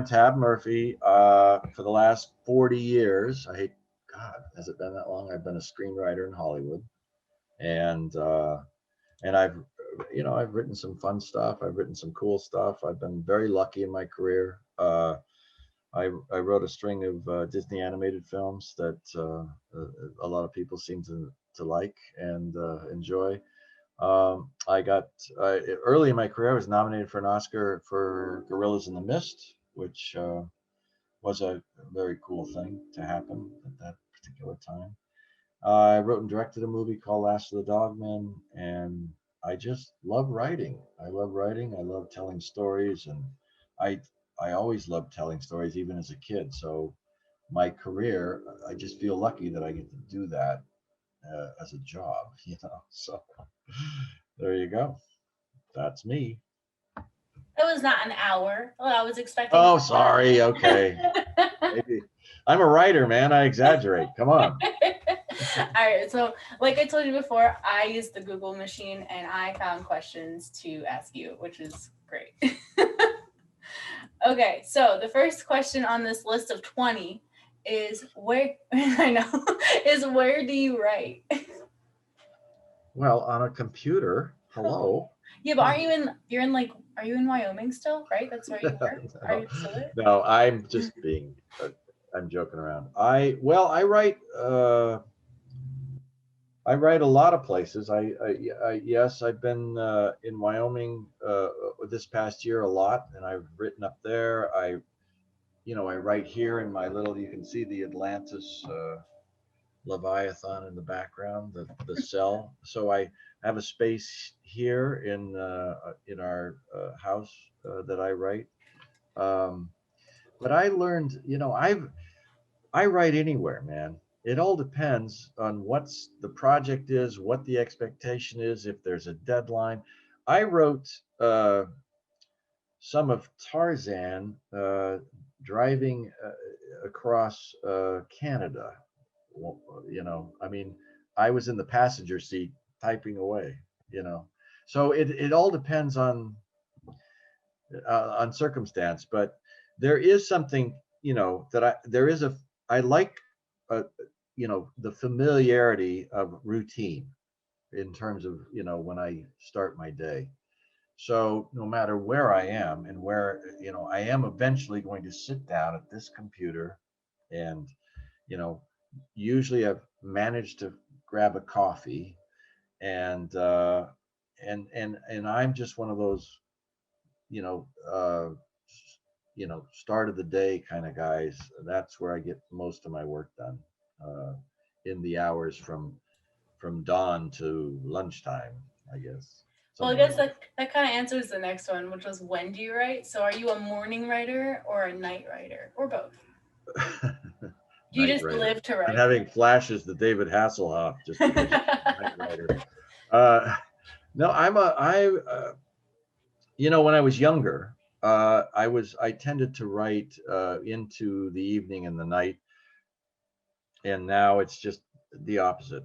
Tab Murphy. For the last 40 years, God, has it been that long? I've been a screenwriter in Hollywood, and I've, I've written some fun stuff. I've written some cool stuff. I've been very lucky in my career. I wrote a string of Disney animated films that a lot of people seem to like and enjoy. I got early in my career. I was nominated for an Oscar for Gorillas in the Mist, which was a very cool thing to happen at that particular time. I wrote and directed a movie called Last of the Dogmen, and I just love writing. I love writing. I love telling stories, and I I always loved telling stories, even as a kid. So my career, I just feel lucky that I get to do that as a job. So there you go. That's me. It was not an hour. Well, I was expecting. Oh, sorry. Okay. Maybe I'm a writer, man. I exaggerate. Come on. All right. So, like I told you before, I used the Google machine and I found questions to ask you, which is great. Okay. So, the first question on this list of 20 is where I know is where do you write? Well, on a computer. Hello. Yeah, but aren't you in? You're in like. Are you in Wyoming still? Right. That's where you were. Are No, you still there? no, I'm just being. I'm joking around. I write. I write a lot of places. Yes, I've been in Wyoming this past year a lot, and I've written up there. I write here in my little. You can see the Atlantis Leviathan in the background, the cell. So I have a space here in our house that I write. Um, but I learned, I write anywhere, man. It all depends on what's the project is, what the expectation is, if there's a deadline. I wrote some of Tarzan driving across Canada. Well, I mean, I was in the passenger seat typing away, you know. So it all depends on circumstance, but there is something, that there is I like, uh, the familiarity of routine in terms of, when I start my day. So no matter where I am and where, I am eventually going to sit down at this computer and, you know, usually I've managed to grab a coffee and, and I'm just one of those, you know, uh, start of the day kind of guys. That's where I get most of my work done, uh, in the hours from dawn to lunchtime, I guess, Well, I somewhere in guess there. that kind of answers the next one, which was when do you write? So, are you a morning writer or a night writer or both? Do you Night just writer. live to I'm write? having flashes to David Hasselhoff just because you said night writer. Uh, no, when I was younger, I tended to write into the evening and the night, and now it's just the opposite.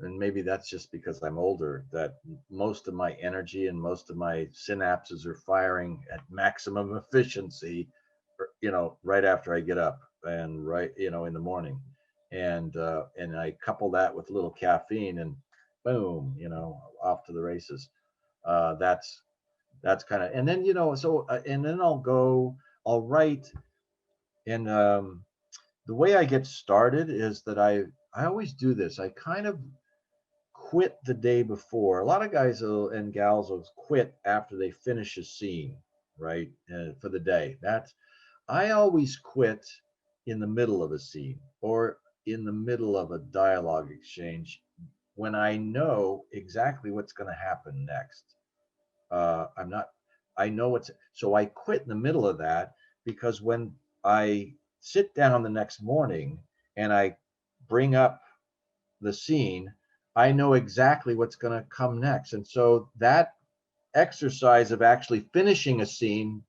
And maybe that's just because I'm older, that most of my energy and most of my synapses are firing at maximum efficiency, right after I get up and right, in the morning, and I couple that with a little caffeine, and boom, off to the races. That's kind of, and then and then I'll write, and the way I get started is that I always do this. I kind of quit the day before. A lot of guys and gals will quit after they finish a scene, right? For the day. I always quit in the middle of a scene or in the middle of a dialogue exchange when I know exactly what's going to happen next. I'm not. I know what's. So I quit in the middle of that, because when I sit down the next morning and I bring up the scene, I know exactly what's going to come next. And so that exercise of actually finishing a scene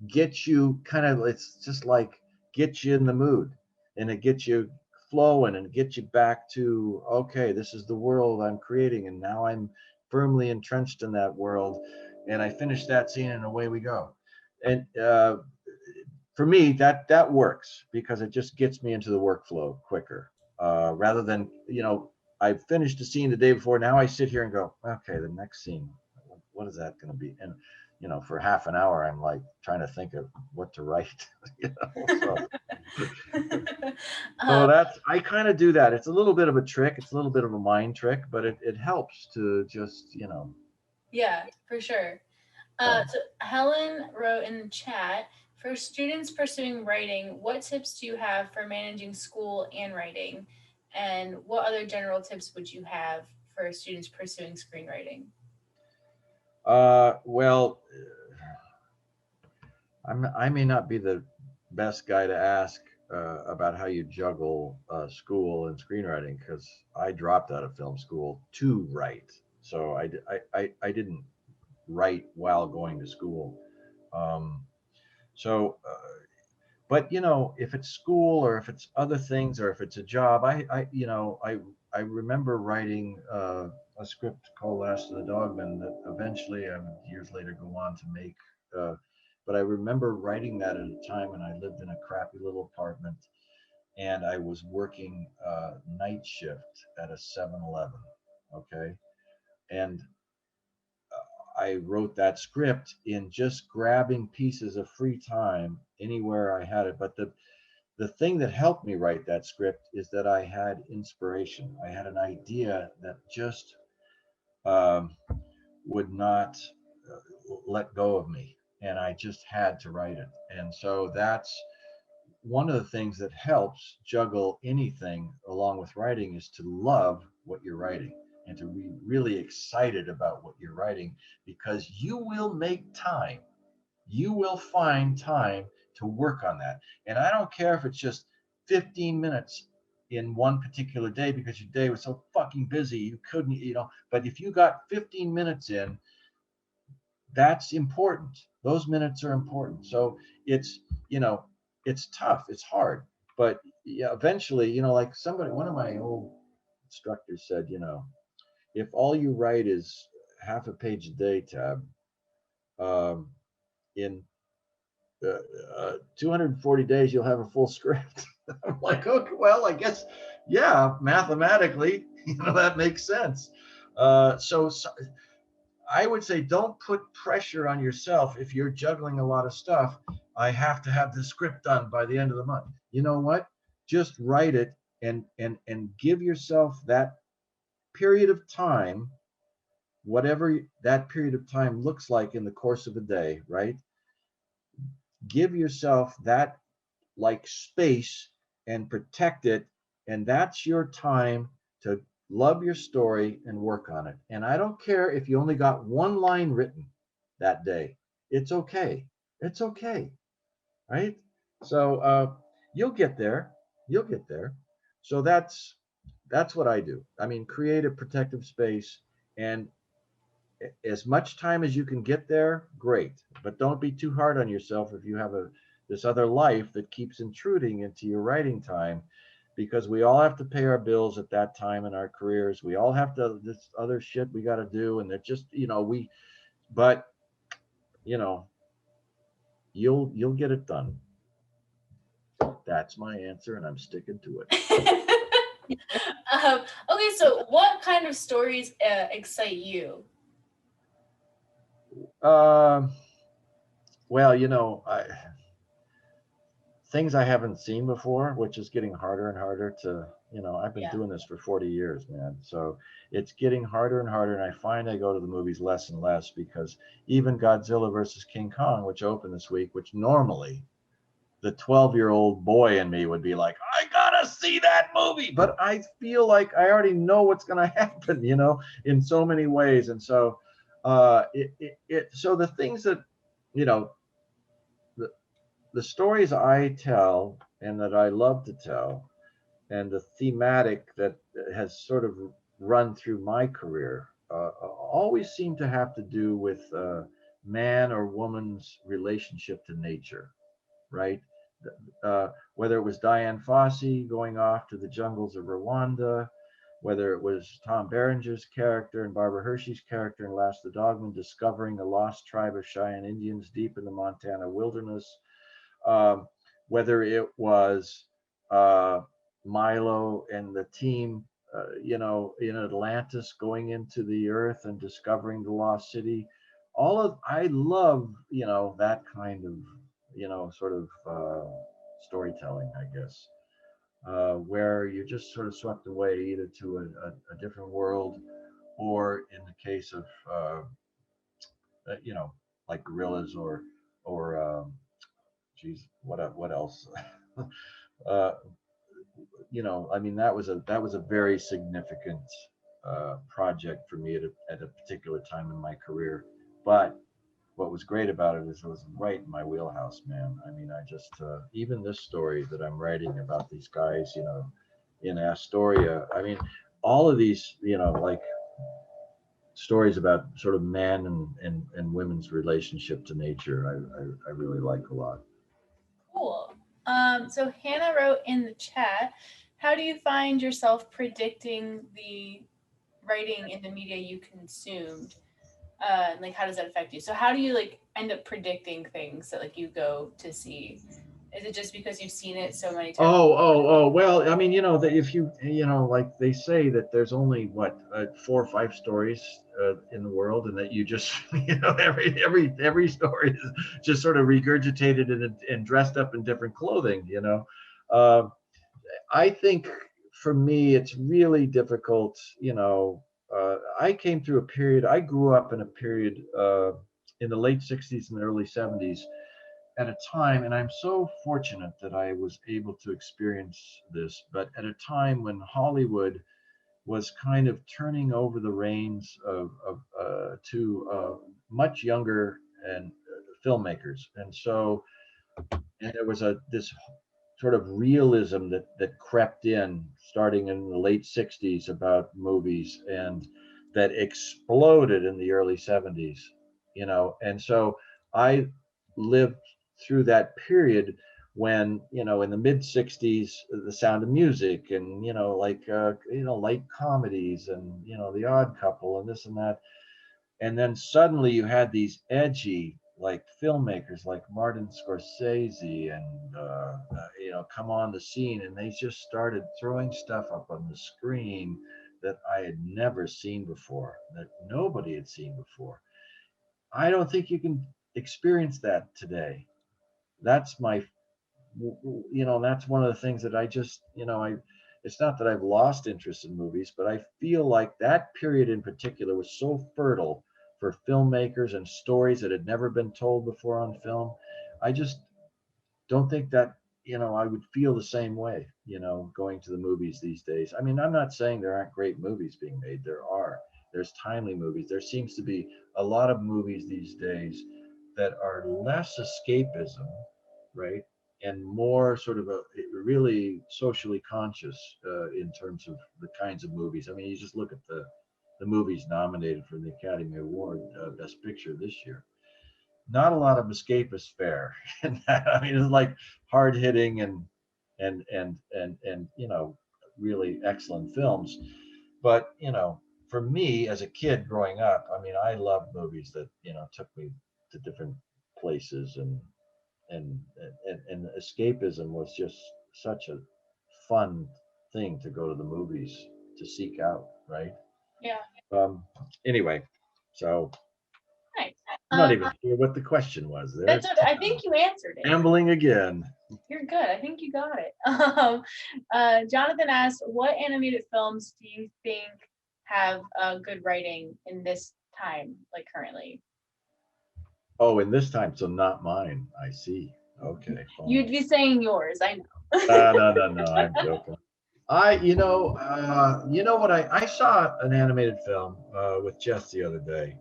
gets you kind of, it's just like, gets you in the mood, and it gets you flowing and gets you back to, okay, this is the world I'm creating, and now I'm firmly entrenched in that world, and I finish that scene and away we go. And for me, that works because it just gets me into the workflow quicker. Rather than, I finished a scene the day before. Now I sit here and go, okay, the next scene, what is that going to be? And for half an hour, I'm like trying to think of what to write. So um, I kind of do that. It's a little bit of a trick. It's a little bit of a mind trick, but it helps to just, yeah, for sure. so. So Helen wrote in the chat, for students pursuing writing, what tips do you have for managing school and writing? And what other general tips would you have for students pursuing screenwriting? Well, I may not be the best guy to ask about how you juggle school and screenwriting because I dropped out of film school to write. So I didn't write while going to school. Um, so, but if it's school or if it's other things or if it's a job, I remember writing a script called Last of the Dogmen that eventually I would years later go on to make. Uh, but I remember writing that at a time when I lived in a crappy little apartment and I was working night shift at a 7-Eleven. Okay. And I wrote that script in just grabbing pieces of free time anywhere I had it. But the thing that helped me write that script is that I had inspiration. I had an idea that just um, would not let go of me, and I just had to write it. And so that's one of the things that helps juggle anything along with writing is to love what you're writing and to be really excited about what you're writing because you will make time. You will find time to work on that. And I don't care if it's just 15 minutes in one particular day because your day was so fucking busy you couldn't, but if you got 15 minutes in, that's important. Those minutes are important. So it's, it's tough, it's hard, but yeah, eventually, like one of my old instructors said, if all you write is half a page a day, Tab, um, in 240 days, you'll have a full script. I'm like, okay, well, I guess, yeah, mathematically, that makes sense. So I would say don't put pressure on yourself if you're juggling a lot of stuff. I have to have the script done by the end of the month. You know what? Just write it and give yourself that period of time, whatever that period of time looks like in the course of a day, right? Give yourself that like space and protect it. And that's your time to love your story and work on it. And I don't care if you only got one line written that day. It's okay. It's okay. Right. So you'll get there. You'll get there. So that's what I do. I mean, create a protective space and as much time as you can get there, great. But don't be too hard on yourself if you have this other life that keeps intruding into your writing time, because we all have to pay our bills at that time in our careers. We all have to this other shit we got to do, and they're just but you know you'll get it done. That's my answer, and I'm sticking to Okay, so what kind of stories excite you? it. Well, things I haven't seen before, which is getting harder and harder to, I've been Yeah. doing this for 40 years, man. So it's getting harder and harder. And I find I go to the movies less and less because even Godzilla versus King Kong, which opened this week, which normally the 12-year-old boy in me would be like, I gotta see that movie. But I feel like I already know what's going to happen, in so many ways. And so, so the things that, you know, the stories I tell and that I love to tell, and the thematic that has sort of run through my career, always seem to have to do with man or woman's relationship to nature, right? Whether it was Diane Fossey going off to the jungles of Rwanda, whether it was Tom Berenger's character and Barbara Hershey's character in Last of the Dogmen discovering the lost tribe of Cheyenne Indians deep in the Montana wilderness, whether it was uh, Milo and the team, in Atlantis going into the Earth and discovering the lost city. I love, that kind of, sort of storytelling, I guess, where you're just sort of swept away either to a different world, or in the case of, like gorillas, or geez, what else? uh, I mean, that was a very significant project for me at a particular time in my career. But what was great about it is it was right in my wheelhouse, man. I mean, I just even this story that I'm writing about these guys, in Astoria. I mean, all of these, like stories about sort of man and women's relationship to nature. I really like a lot. Cool. So Hannah wrote in the chat, how do you find yourself predicting the writing in the media you consumed? Like how does that affect you? So how do you like end up predicting things that like you go to see? Is it just because you've seen it so many times? Oh. Well, I mean, that if like they say that there's only what 4 or 5 stories in the world, and that you just, every story is just sort of regurgitated and dressed up in different clothing. Uh, I think for me, it's really difficult. I came through a period. I grew up in a period in the late '60s and the early '70s at a time, and I'm so fortunate that I was able to experience this, but at a time when Hollywood was kind of turning over the reins to much younger and filmmakers, and so and there was this sort of realism that crept in starting in the late '60s about movies, and that exploded in the early '70s, and so I lived through that period when, in the mid '60s, The Sound of Music, and like light comedies, and The Odd Couple, and this and that, and then suddenly you had these edgy like filmmakers like Martin Scorsese and come on the scene, and they just started throwing stuff up on the screen that I had never seen before, that nobody had seen before. I don't think you can experience that today. That's my that's one of the things that I just, I it's not that I've lost interest in movies, but I feel like that period in particular was so fertile for filmmakers and stories that had never been told before on film. I just don't think that, I would feel the same way, going to the movies these days. I mean, I'm not saying there aren't great movies being made. There are. There's timely movies. There seems to be a lot of movies these days that are less escapism, right? And more sort of really socially conscious in terms of the kinds of movies. I mean, you just look at the movies nominated for the Academy Award Best Picture this year. Not a lot of escapist fare in that. I mean, it's like hard hitting and really excellent films. But for me as a kid growing up, I mean, I loved movies that took me to different places, and and escapism was just such a fun thing to go to the movies to seek out, right? Yeah. Um, anyway, so Nice. I'm not even sure what the question was there. That's okay. I think you answered it. Gambling again. You're good. I think you got it. Jonathan asked, what animated films do you think have good writing in this time, like currently? Oh, in this time, so not mine. I see. Okay. You'd be saying yours, I know. No. I'm joking. What I saw an animated film with Jess the other day.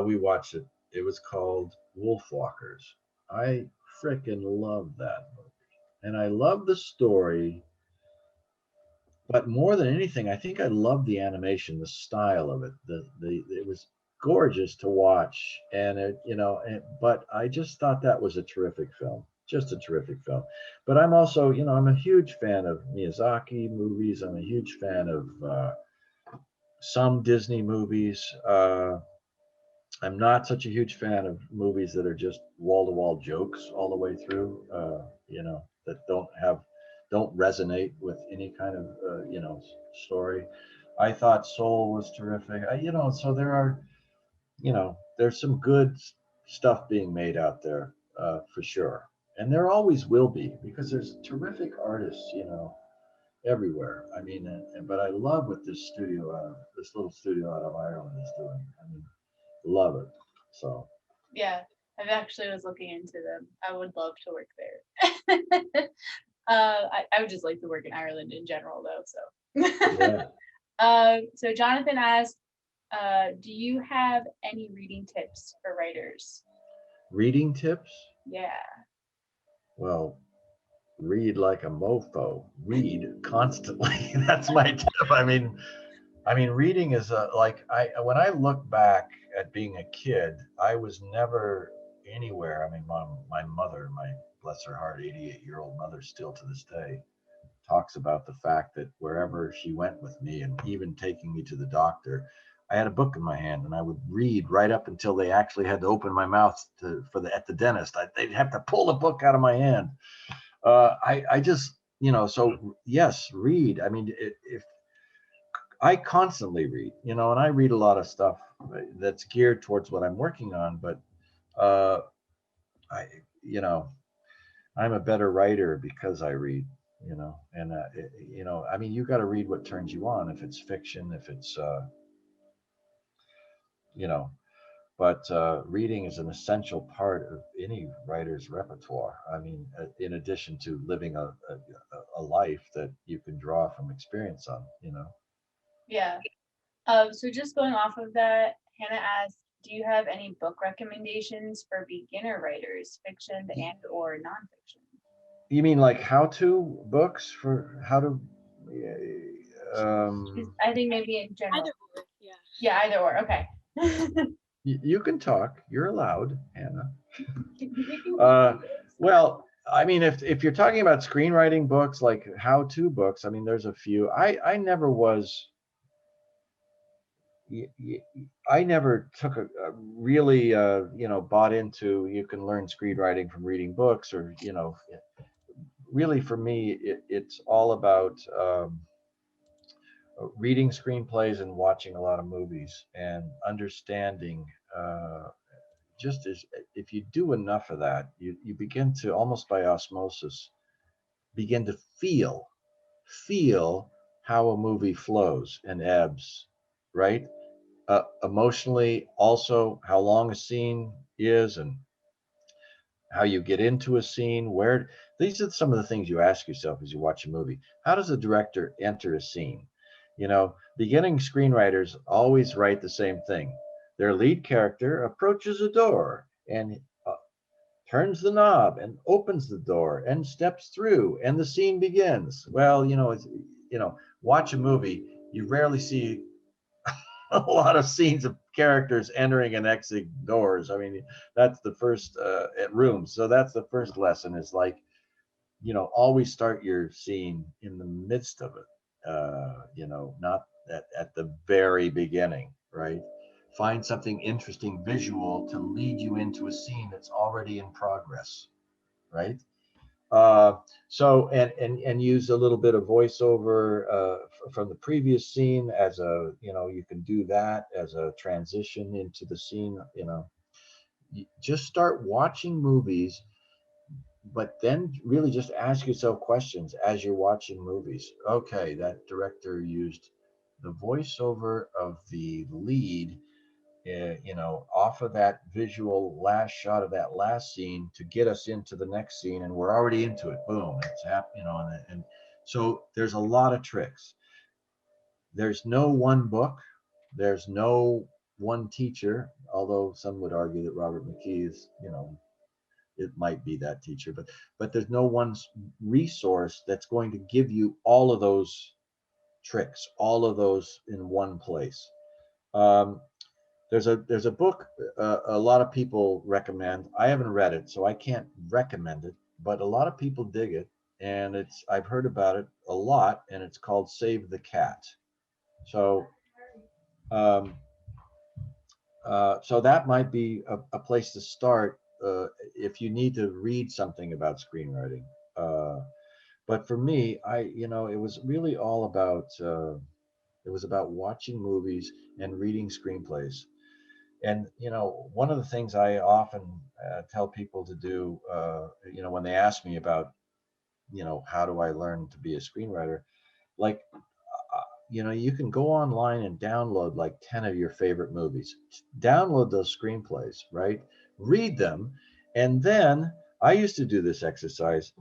We watched it. It was called Wolfwalkers. I freaking love that movie, and I love the story. But more than anything, I think I love the animation, the style of it. It was gorgeous to watch, and but I just thought that was a terrific film, just a terrific film. But I'm also, I'm a huge fan of Miyazaki movies. I'm a huge fan of some Disney movies. I'm not such a huge fan of movies that are just wall to wall jokes all the way through. that don't resonate with any kind of story. I thought Soul was terrific. So there are, there's some good stuff being made out there, for sure, and there always will be, because there's terrific artists, everywhere. I mean, but I love what this little studio out of Ireland is doing. I mean, love it. So Yeah, I've actually was looking into them. I would love to work there. I would just like to work in Ireland in general, though. So, yeah, so Jonathan asked, do you have any reading tips for writers? reading tips. Yeah. Well, read like a mofo. Read constantly. That's my tip. I mean, reading is like when I look back at being a kid, I was never anywhere. I mean, my mother, my bless her heart, 88-year-old mother, still to this day talks about the fact that wherever she went with me, and even taking me to the doctor, I had a book in my hand and I would read right up until they actually had to open my mouth at the dentist. They'd have to pull the book out of my hand. I just, so yes, read. I mean, if I constantly read, and I read a lot of stuff that's geared towards what I'm working on, but uh, I, you know, I'm a better writer because I read, and I mean, you got to read what turns you on. If it's fiction, if it's, you know, but reading is an essential part of any writer's repertoire. I mean, in addition to living a life that you can draw from experience on. Yeah. So just going off of that, Hannah asked, do you have any book recommendations for beginner writers, fiction and or nonfiction? You mean like how-to books for how to? I think maybe in general. Either or, yeah. Yeah, either or. Okay. You can talk. You're allowed, Hannah. Well, I mean, if you're talking about screenwriting books, like how-to books, I mean, there's a few. I never was. I never took a really, bought into you can learn screenwriting from reading books, or really for me, it's all about reading screenplays and watching a lot of movies and understanding. Just as if you do enough of that, you begin to, almost by osmosis, begin to feel how a movie flows and ebbs, right? Emotionally, also how long a scene is, and how you get into a scene. Where these are some of the things you ask yourself as you watch a movie. How does a director enter a scene? Beginning screenwriters always write the same thing. Their lead character approaches a door and turns the knob and opens the door and steps through, and the scene begins. Well, watch a movie, you rarely see a lot of scenes of characters entering and exiting doors. I mean, that's the first room. So that's the first lesson, is like, always start your scene in the midst of it, not at the very beginning, right? Find something interesting visual to lead you into a scene that's already in progress, right? Uh, so and use a little bit of voiceover from the previous scene as you can do that as a transition into the scene. You just start watching movies, but then really just ask yourself questions as you're watching movies. Okay, that director used the voiceover of the lead, off of that visual last shot of that last scene to get us into the next scene, and we're already into it. Boom, it's happening, and so there's a lot of tricks. There's no one book. There's no one teacher, although some would argue that Robert McKee is, it might be that teacher, but there's no one resource that's going to give you all of those tricks, all of those in one place. Um, there's a book a lot of people recommend. I haven't read it, so I can't recommend it, but a lot of people dig it, and I've heard about it a lot, and it's called Save the Cat. So um, so that might be a place to start if you need to read something about screenwriting. Uh, but for me, it was really all about, it was about watching movies and reading screenplays. And one of the things I often tell people to do, when they ask me about, how do I learn to be a screenwriter, like, you can go online and download like 10 of your favorite movies. Download those screenplays, right? Read them. And then I used to do this exercise.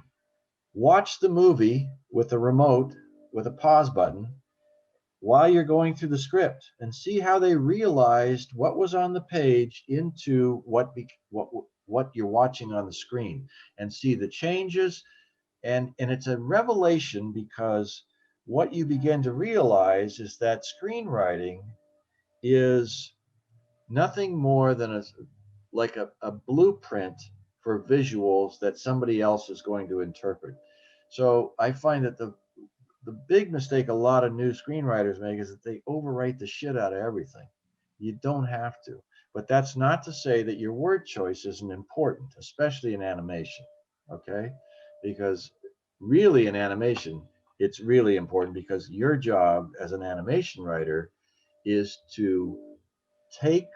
Watch the movie with a remote with a pause button while you're going through the script and see how they realized what was on the page into what you're watching on the screen, and see the changes. And it's a revelation, because what you begin to realize is that screenwriting is nothing more than a blueprint for visuals that somebody else is going to interpret. So I find that the big mistake a lot of new screenwriters make is that they overwrite the shit out of everything. You don't have to. But that's not to say that your word choice isn't important, especially in animation. Okay? Because really in animation, it's really important, because your job as an animation writer is to take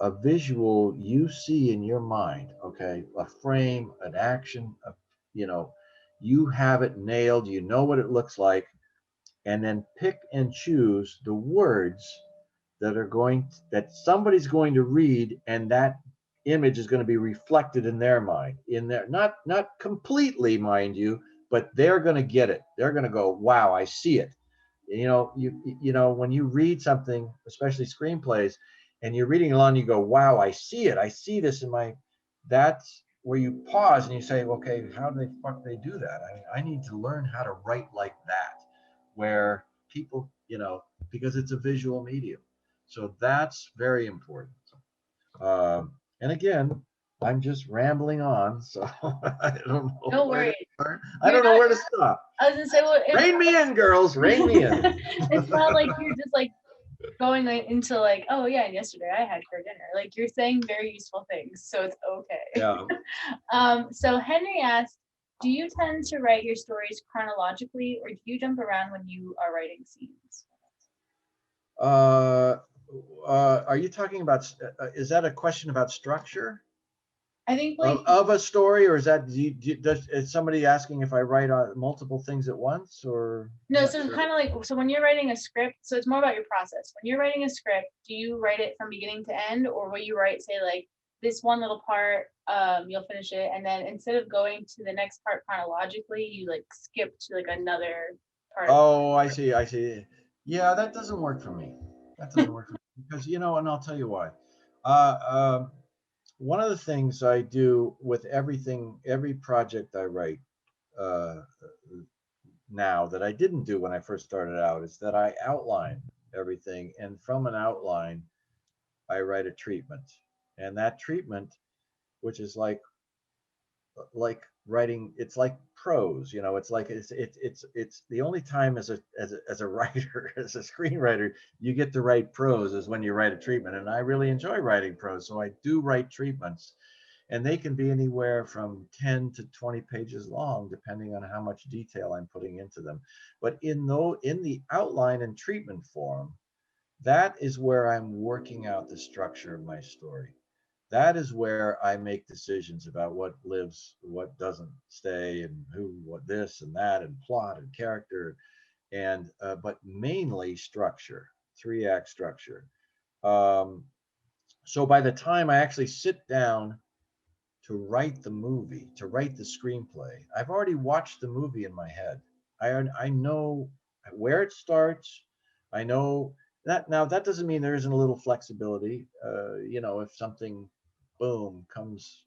a visual you see in your mind, okay, a frame, an action, you know, you have it nailed, you know what it looks like, and then pick and choose the words that somebody's going to read, and that image is going to be reflected in their mind, in their, not completely, mind you, but they're going to get it. They're going to go, wow, I see it. When you read something, especially screenplays, and you're reading along, you go, wow, I see it. I see this in my. That's where you pause and you say, okay, how do they do that? I need to learn how to write like that, where people, because it's a visual medium. So that's very important. And again, I'm just rambling on, so I don't know Don't where to worry. start. I You're don't know not. where to stop. I was gonna say, well, Rein me in, girls. Rein me in. it's not like you're just like going into like, oh yeah, and yesterday I had for dinner. Like you're saying very useful things, so it's okay. Yeah. So Henry asked, do you tend to write your stories chronologically, or do you jump around when you are writing scenes? Uh, are you talking about? Is that a question about structure I think like of a story, or is that is somebody asking if I write multiple things at once, or I'm no, not so it's sure. kind of like, so when you're writing a script, so it's more about your process. When you're writing a script, do you write it from beginning to end, or will you write, say, like this one little part, you'll finish it, and then instead of going to the next part chronologically, you like skip to like another part of Oh, I see. I see. Yeah, that doesn't work for me. That doesn't work for me, because and I'll tell you why. Uh, um, One of the things I do with every project I write, uh, now, that I didn't do when I first started out, is that I outline everything, and from an outline, I write a treatment, and that treatment, which is like writing, it's like prose, it's like it's the only time as a writer, as a screenwriter, you get to write prose is when you write a treatment, and I really enjoy writing prose, so I do write treatments, and they can be anywhere from 10 to 20 pages long, depending on how much detail I'm putting into them. But in the outline and treatment form, that is where I'm working out the structure of my story. That is where I make decisions about what lives, what doesn't stay, and who, what, this and that, and plot and character, and but mainly structure, 3-act structure. Um, so by the time I actually sit down to write the movie, to write the screenplay, I've already watched the movie in my head. I know where it starts. I know that. Now that doesn't mean there isn't a little flexibility. If something, boom, comes,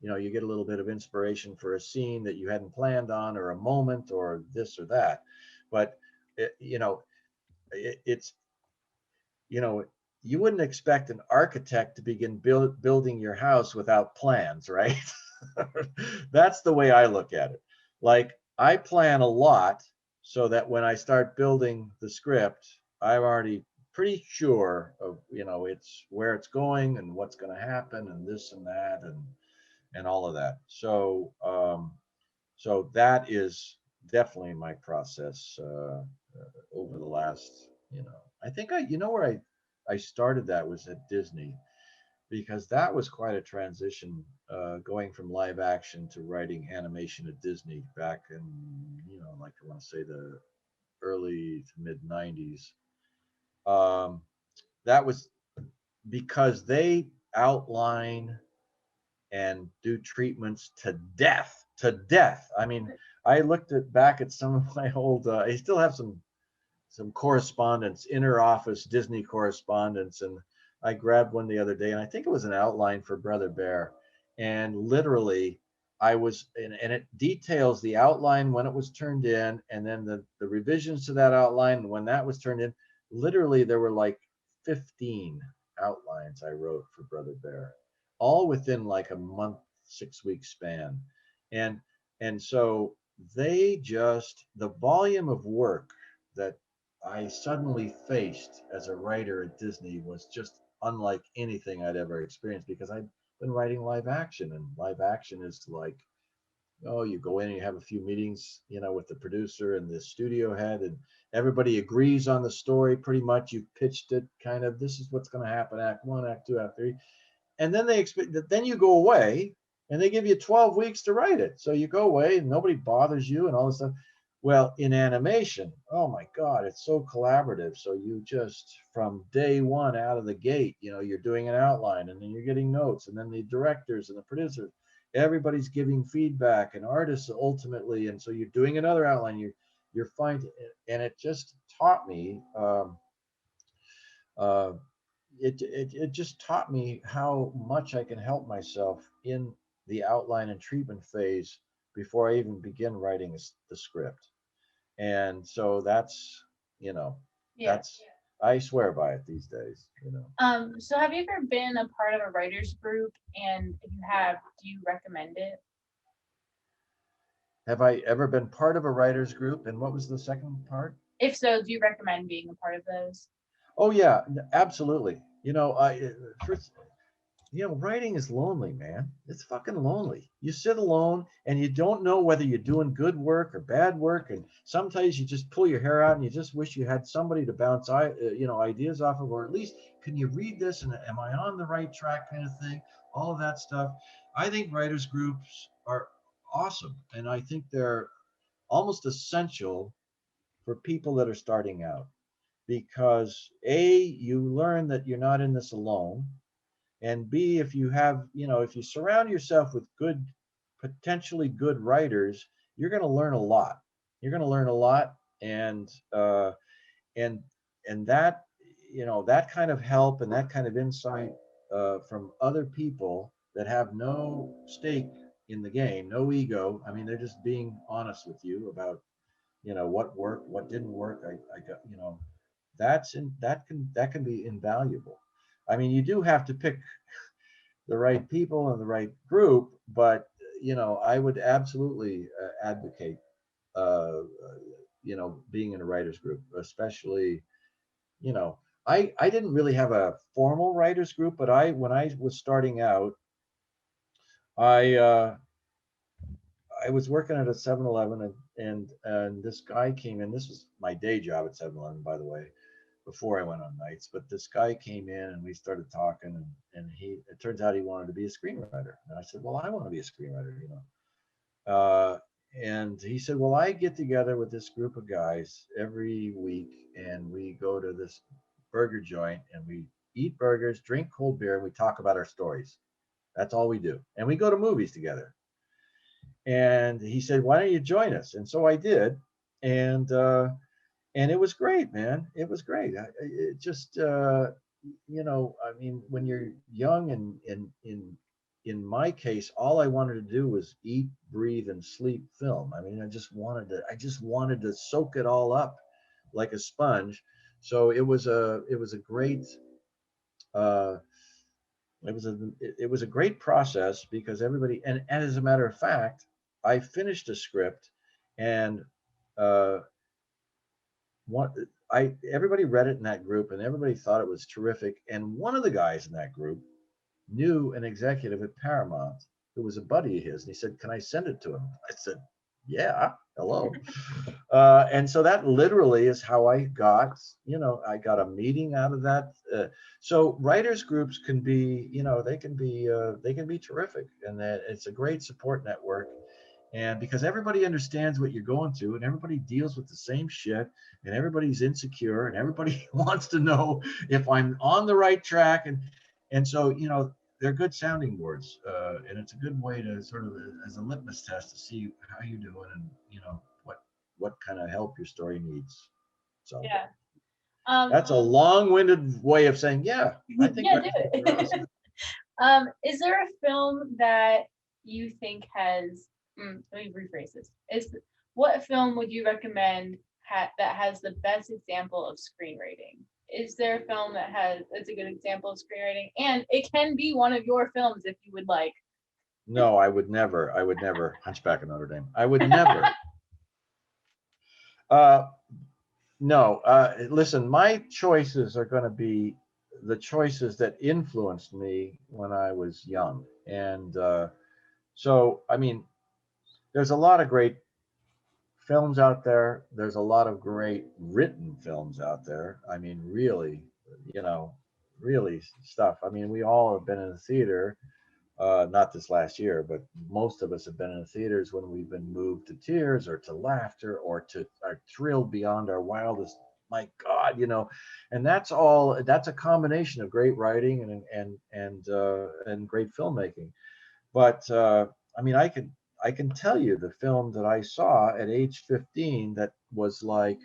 you get a little bit of inspiration for a scene that you hadn't planned on, or a moment, or this or that. But it, you know, it's you know, you wouldn't expect an architect to begin building your house without plans, right? That's the way I look at it. Like, I plan a lot, so that when I start building the script, I'm already pretty sure of, it's where it's going and what's going to happen and this and that and all of that. So, So that is definitely my process over the last, I think where I started that was at Disney, because that was quite a transition, going from live action to writing animation at Disney back in, like I want to say the early to mid 90s. Um, that was because they outline and do treatments to death. I mean, I looked at back at some of my old, I still have some correspondence, inner office Disney correspondence, and I grabbed one the other day, and I think it was an outline for Brother Bear, and literally and it details the outline when it was turned in, and then the revisions to that outline when that was turned in. Literally, there were like 15 outlines I wrote for Brother Bear, all within like a month, 6 week span, and so the volume of work that I suddenly faced as a writer at Disney was just unlike anything I'd ever experienced, because I'd been writing live action, and live action is like, oh, you go in and you have a few meetings, with the producer and the studio head, and everybody agrees on the story pretty much. You've pitched it kind of, this is what's going to happen, act one, act two, act three. And then they expect that, then you go away and they give you 12 weeks to write it. So you go away and nobody bothers you and all this stuff. Well, in animation, oh my God, it's so collaborative. So you just, from day one out of the gate, you're doing an outline, and then you're getting notes, and then the directors and the producers, everybody's giving feedback, and artists ultimately. And so you're doing another outline, you're finding, and it just taught me, uh, it just taught me how much I can help myself in the outline and treatment phase before I even begin writing the script. And so that's, you know, Yeah. that's, I swear by it these days. So have you ever been a part of a writers group? And if you have, do you recommend it? Have I ever been part of a writer's group? And what was the second part? If so, do you recommend being a part of those? Oh yeah, absolutely. First, writing is lonely, man. It's fucking lonely. You sit alone and you don't know whether you're doing good work or bad work, and sometimes you just pull your hair out and you just wish you had somebody to bounce, ideas off of, or at least, can you read this and am I on the right track, kind of thing. All of that stuff. I think writers groups are awesome, and I think they're almost essential for people that are starting out, because you learn that you're not in this alone, and B, if you surround yourself with potentially good writers, you're going to learn a lot. You're going to learn a lot, and that, that kind of help and that kind of insight, from other people that have no stake in the game, no ego. I mean, they're just being honest with you about, what worked, what didn't work. I got, that can be invaluable. I mean, you do have to pick the right people and the right group, but I would absolutely advocate, uh, being in a writers group, especially, you know, I didn't really have a formal writers group, but when I was starting out, I I was working at a 7-Eleven, and this guy came in. This was my day job at 7-Eleven, by the way, before I went on nights. But this guy came in and we started talking, and it turns out he wanted to be a screenwriter. And I said, well, I want to be a screenwriter. Uh, and he said, well, I get together with this group of guys every week, and we go to this burger joint, and we eat burgers, drink cold beer, and we talk about our stories. That's all we do. And we go to movies together. And he said, why don't you join us? And so I did. And, uh, and it was great, man. It was great. It just, I mean, when you're young, and in my case, all I wanted to do was eat, breathe, and sleep film. I mean, I just wanted to soak it all up like a sponge. So it was a great, uh, it was a great process, because everybody, and as a matter of fact, I finished a script, and uh, one I everybody read it in that group, and everybody thought it was terrific. And one of the guys in that group knew an executive at Paramount who was a buddy of his, and he said, "Can I send it to him?" I said, Yeah, hello. And so that literally is how I got, I got a meeting out of that. So writers groups can be, they can be terrific, and that it's a great support network. And because everybody understands what you're going through, and everybody deals with the same shit, and everybody's insecure, and everybody wants to know if I'm on the right track, and so they're good sounding boards, and it's a good way to sort of as a litmus test to see how you're doing, and what kind of help your story needs. So Yeah. that's a long-winded way of saying, yeah, I think Yeah, do writers groups are it. awesome. Is there a film that you think has, let me rephrase this. What film would you recommend that has the best example of screenwriting? Is there a film that's a good example of screenwriting? And it can be one of your films if you would like. No, I would never. Hunchback of Notre Dame. I would never. Uh, no, listen, my choices are going to be the choices that influenced me when I was young. And so, I mean, there's a lot of great films out there. There's a lot of great written films out there. I mean, really, you know, really stuff. I mean, we all have been in the theater, not this last year, but most of us have been in the theaters when we've been moved to tears or to laughter or to are thrilled beyond our wildest. My God, and that's a combination of great writing and great filmmaking. But I mean, I can tell you the film that I saw at age 15 that was like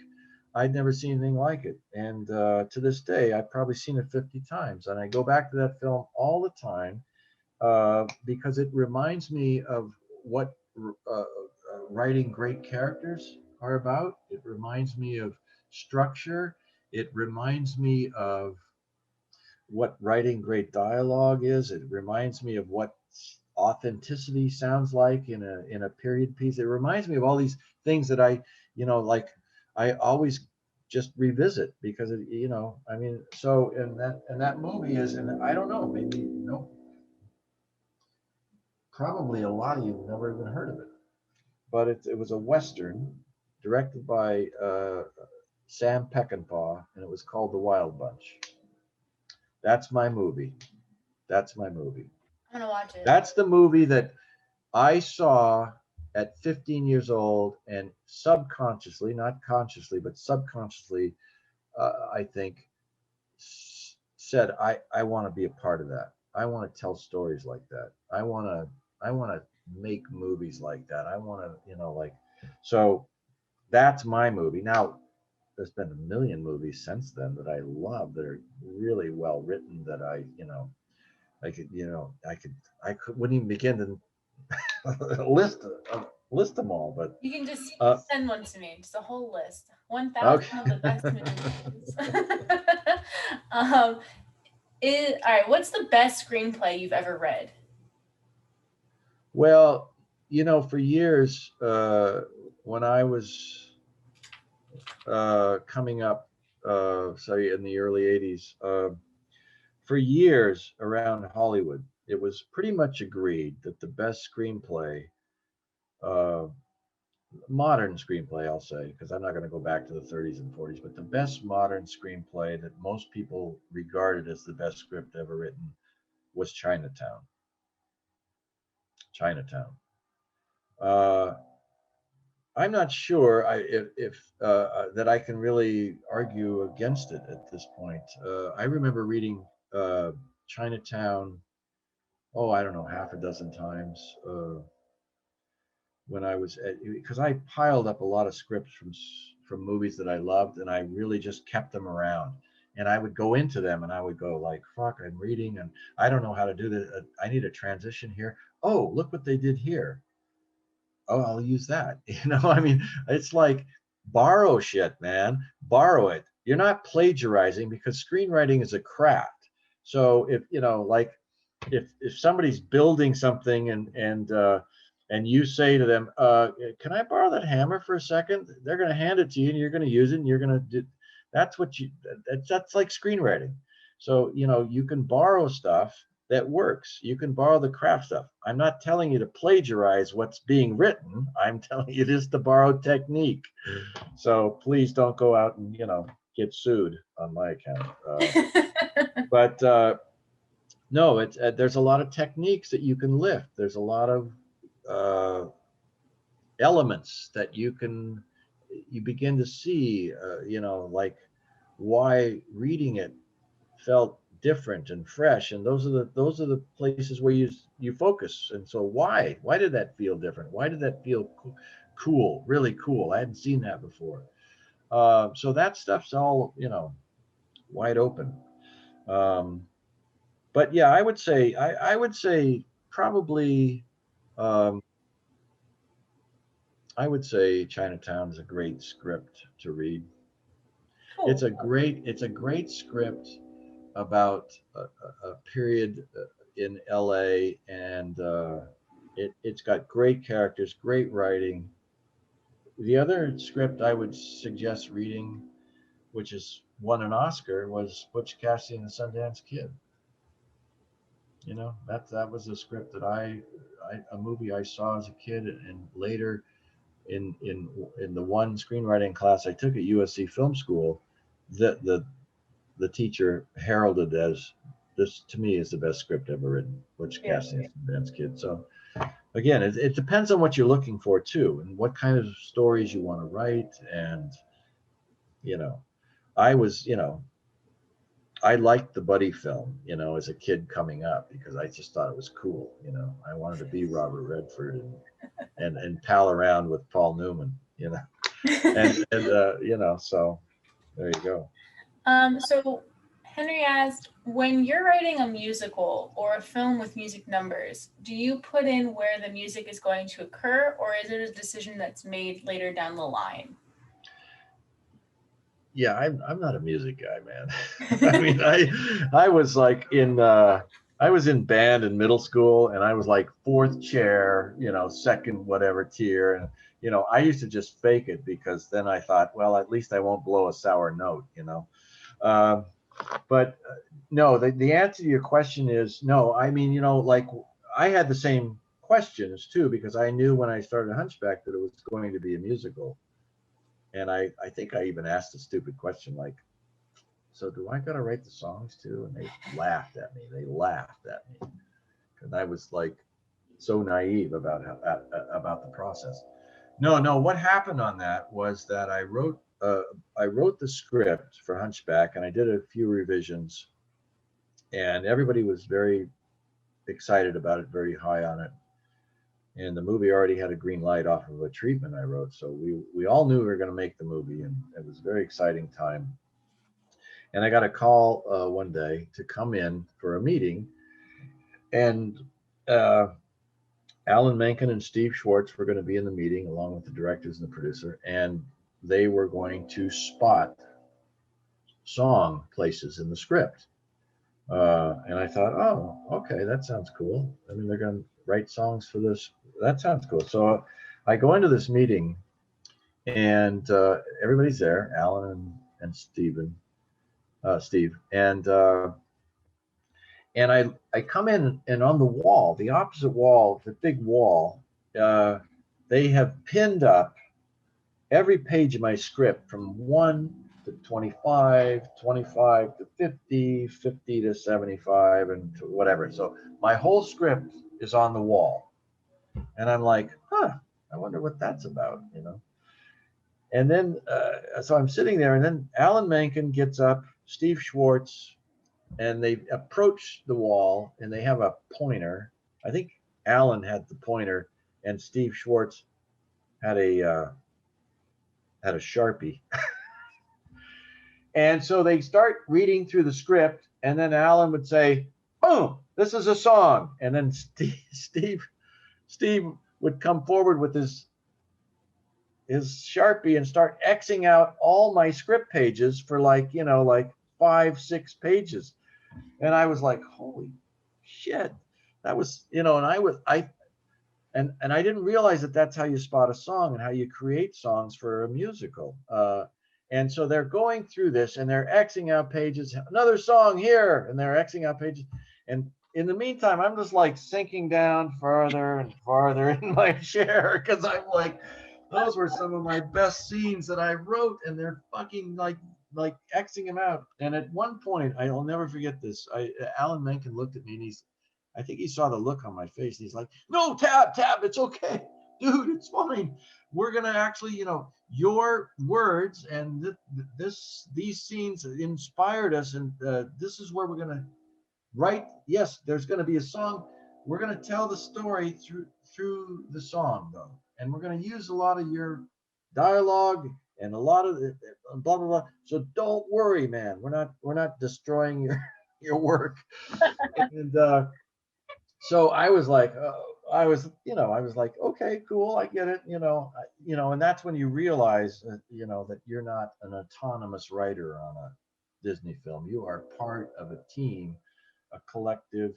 I'd never seen anything like it, and to this day I've probably seen it 50 times, and I go back to that film all the time because it reminds me of what writing great characters are about. It reminds me of structure. It reminds me of what writing great dialogue is. It reminds me of what authenticity sounds like in a period piece. It reminds me of all these things that like I always just revisit because I mean, so and that movie is, and I don't know, maybe probably a lot of you have never even heard of it, but it was a western directed by Sam Peckinpah, and it was called The Wild Bunch. That's my movie. That's my movie. I'm gonna watch it. That's the movie that I saw at 15 years old, and subconsciously, not consciously, but subconsciously, I think said, I want to be a part of that. I want to tell stories like that. I want to make movies like that. I want to, so that's my movie. Now, there's been a million movies since then that I love that are really well written that I could, wouldn't even begin to list them all, but You can just uh, send one to me, just a whole list. 1,000 of the best okay. movies. um, all right. What's the best screenplay you've ever read? Well, for years, when I was coming up, say in the early 80s, for years around Hollywood, it was pretty much agreed that the best screenplay, uh, modern screenplay, I'll say, because I'm not going to go back to the 30s and 40s, but the best modern screenplay that most people regarded as the best script ever written was Chinatown. Chinatown. Uh, I'm not sure if that I can really argue against it at this point. I remember reading Chinatown, oh, I don't know, half a dozen times when I was because I piled up a lot of scripts from movies that I loved, and I really just kept them around. And I would go into them, and I would go like, "Fuck, I'm reading, and I don't know how to do this. I need a transition here. Oh, look what they did here. Oh, I'll use that." I mean, it's like borrow shit, man. Borrow it. You're not plagiarizing because screenwriting is a craft. So if like if somebody's building something and you say to them, "Can I borrow that hammer for a second?" They're going to hand it to you, and you're going to use it, and you're going to do. That's what you. That's like screenwriting. So you can borrow stuff, that works. You can borrow the craft stuff. I'm not telling you to plagiarize what's being written. I'm telling you just to borrow technique. So please don't go out and, get sued on my account. But no, it's there's a lot of techniques that you can lift. There's a lot of elements that you begin to see, like why reading it felt different and fresh, and those are the places where you focus. And so why did that feel different? Why did that feel cool, really cool? I hadn't seen that before. So that stuff's all wide open. But yeah, I would say probably, um, I would say Chinatown is a great script to read. Cool. It's a great script about a period in LA, and it's got great characters, great writing. The other script I would suggest reading, which has won an Oscar, was Butch Cassidy and the Sundance Kid. That was a script that a movie I saw as a kid, and later in the one screenwriting class I took at USC Film School, the teacher heralded as, this to me is the best script ever written, Butch Cassidy and the Sundance Kid. So again, it depends on what you're looking for too, and what kind of stories you want to write. And I was, I liked the buddy film, as a kid coming up, because I just thought it was cool. I wanted to be Robert Redford and pal around with Paul Newman, and so there you go. So Henry asked, when you're writing a musical or a film with music numbers, do you put in where the music is going to occur, or is it a decision that's made later down the line? Yeah, I'm not a music guy, man. I mean, I was like I was in band in middle school, and I was like fourth chair, second whatever tier, and I used to just fake it, because then I thought, well, at least I won't blow a sour note. Um, but no, the answer to your question is no. I mean, like I had the same questions too, because I knew when I started Hunchback that it was going to be a musical. And I think I even asked a stupid question like, so do I got to write the songs too? And they laughed at me. They laughed at me because I was like so naive about the process. No. What happened on that was that I wrote the script for Hunchback, and I did a few revisions, and everybody was very excited about it, very high on it. And the movie already had a green light off of a treatment I wrote, so we all knew we were going to make the movie, and it was a very exciting time. And I got a call one day to come in for a meeting, and Alan Menken and Steve Schwartz were going to be in the meeting along with the directors and the producer, and they were going to spot song places in the script. And I thought, oh, okay, that sounds cool. I mean, they're going to write songs for this. That sounds cool. So I go into this meeting, and everybody's there, Alan and Steve, and I come in, and on the wall, the opposite wall, the big wall, they have pinned up every page of my script from 1 to 25, 25 to 50, 50 to 75, and to whatever. So my whole script is on the wall. And I'm like, I wonder what that's about. And then, so I'm sitting there, and then Alan Menken gets up, Steve Schwartz, and they approach the wall, and they have a pointer. I think Alan had the pointer, and Steve Schwartz had a Sharpie. And so they start reading through the script, and then Alan would say, boom, this is a song. And then Steve would come forward with his Sharpie and start Xing out all my script pages for like 5-6 pages. And I was like, holy shit. That was, and I didn't realize that that's how you spot a song and how you create songs for a musical. And so they're going through this, and they're Xing out pages, another song here, and they're Xing out pages. And in the meantime, I'm just like sinking down farther and farther in my chair because I'm like, those were some of my best scenes that I wrote, and they're fucking like Xing him out. And at one point, I'll never forget this. Alan Menken looked at me and I think he saw the look on my face. And he's like, "No, Tab, it's okay, dude, it's fine. We're gonna actually, your words and these scenes inspired us, and this is where we're gonna write. Yes, there's gonna be a song. We're gonna tell the story through the song though, and we're gonna use a lot of your dialogue and a lot of the blah blah blah. So don't worry, man. We're not destroying your work." And so I was like, I was like, okay, cool, I get it, and that's when you realize, that you're not an autonomous writer on a Disney film. You are part of a team, a collective,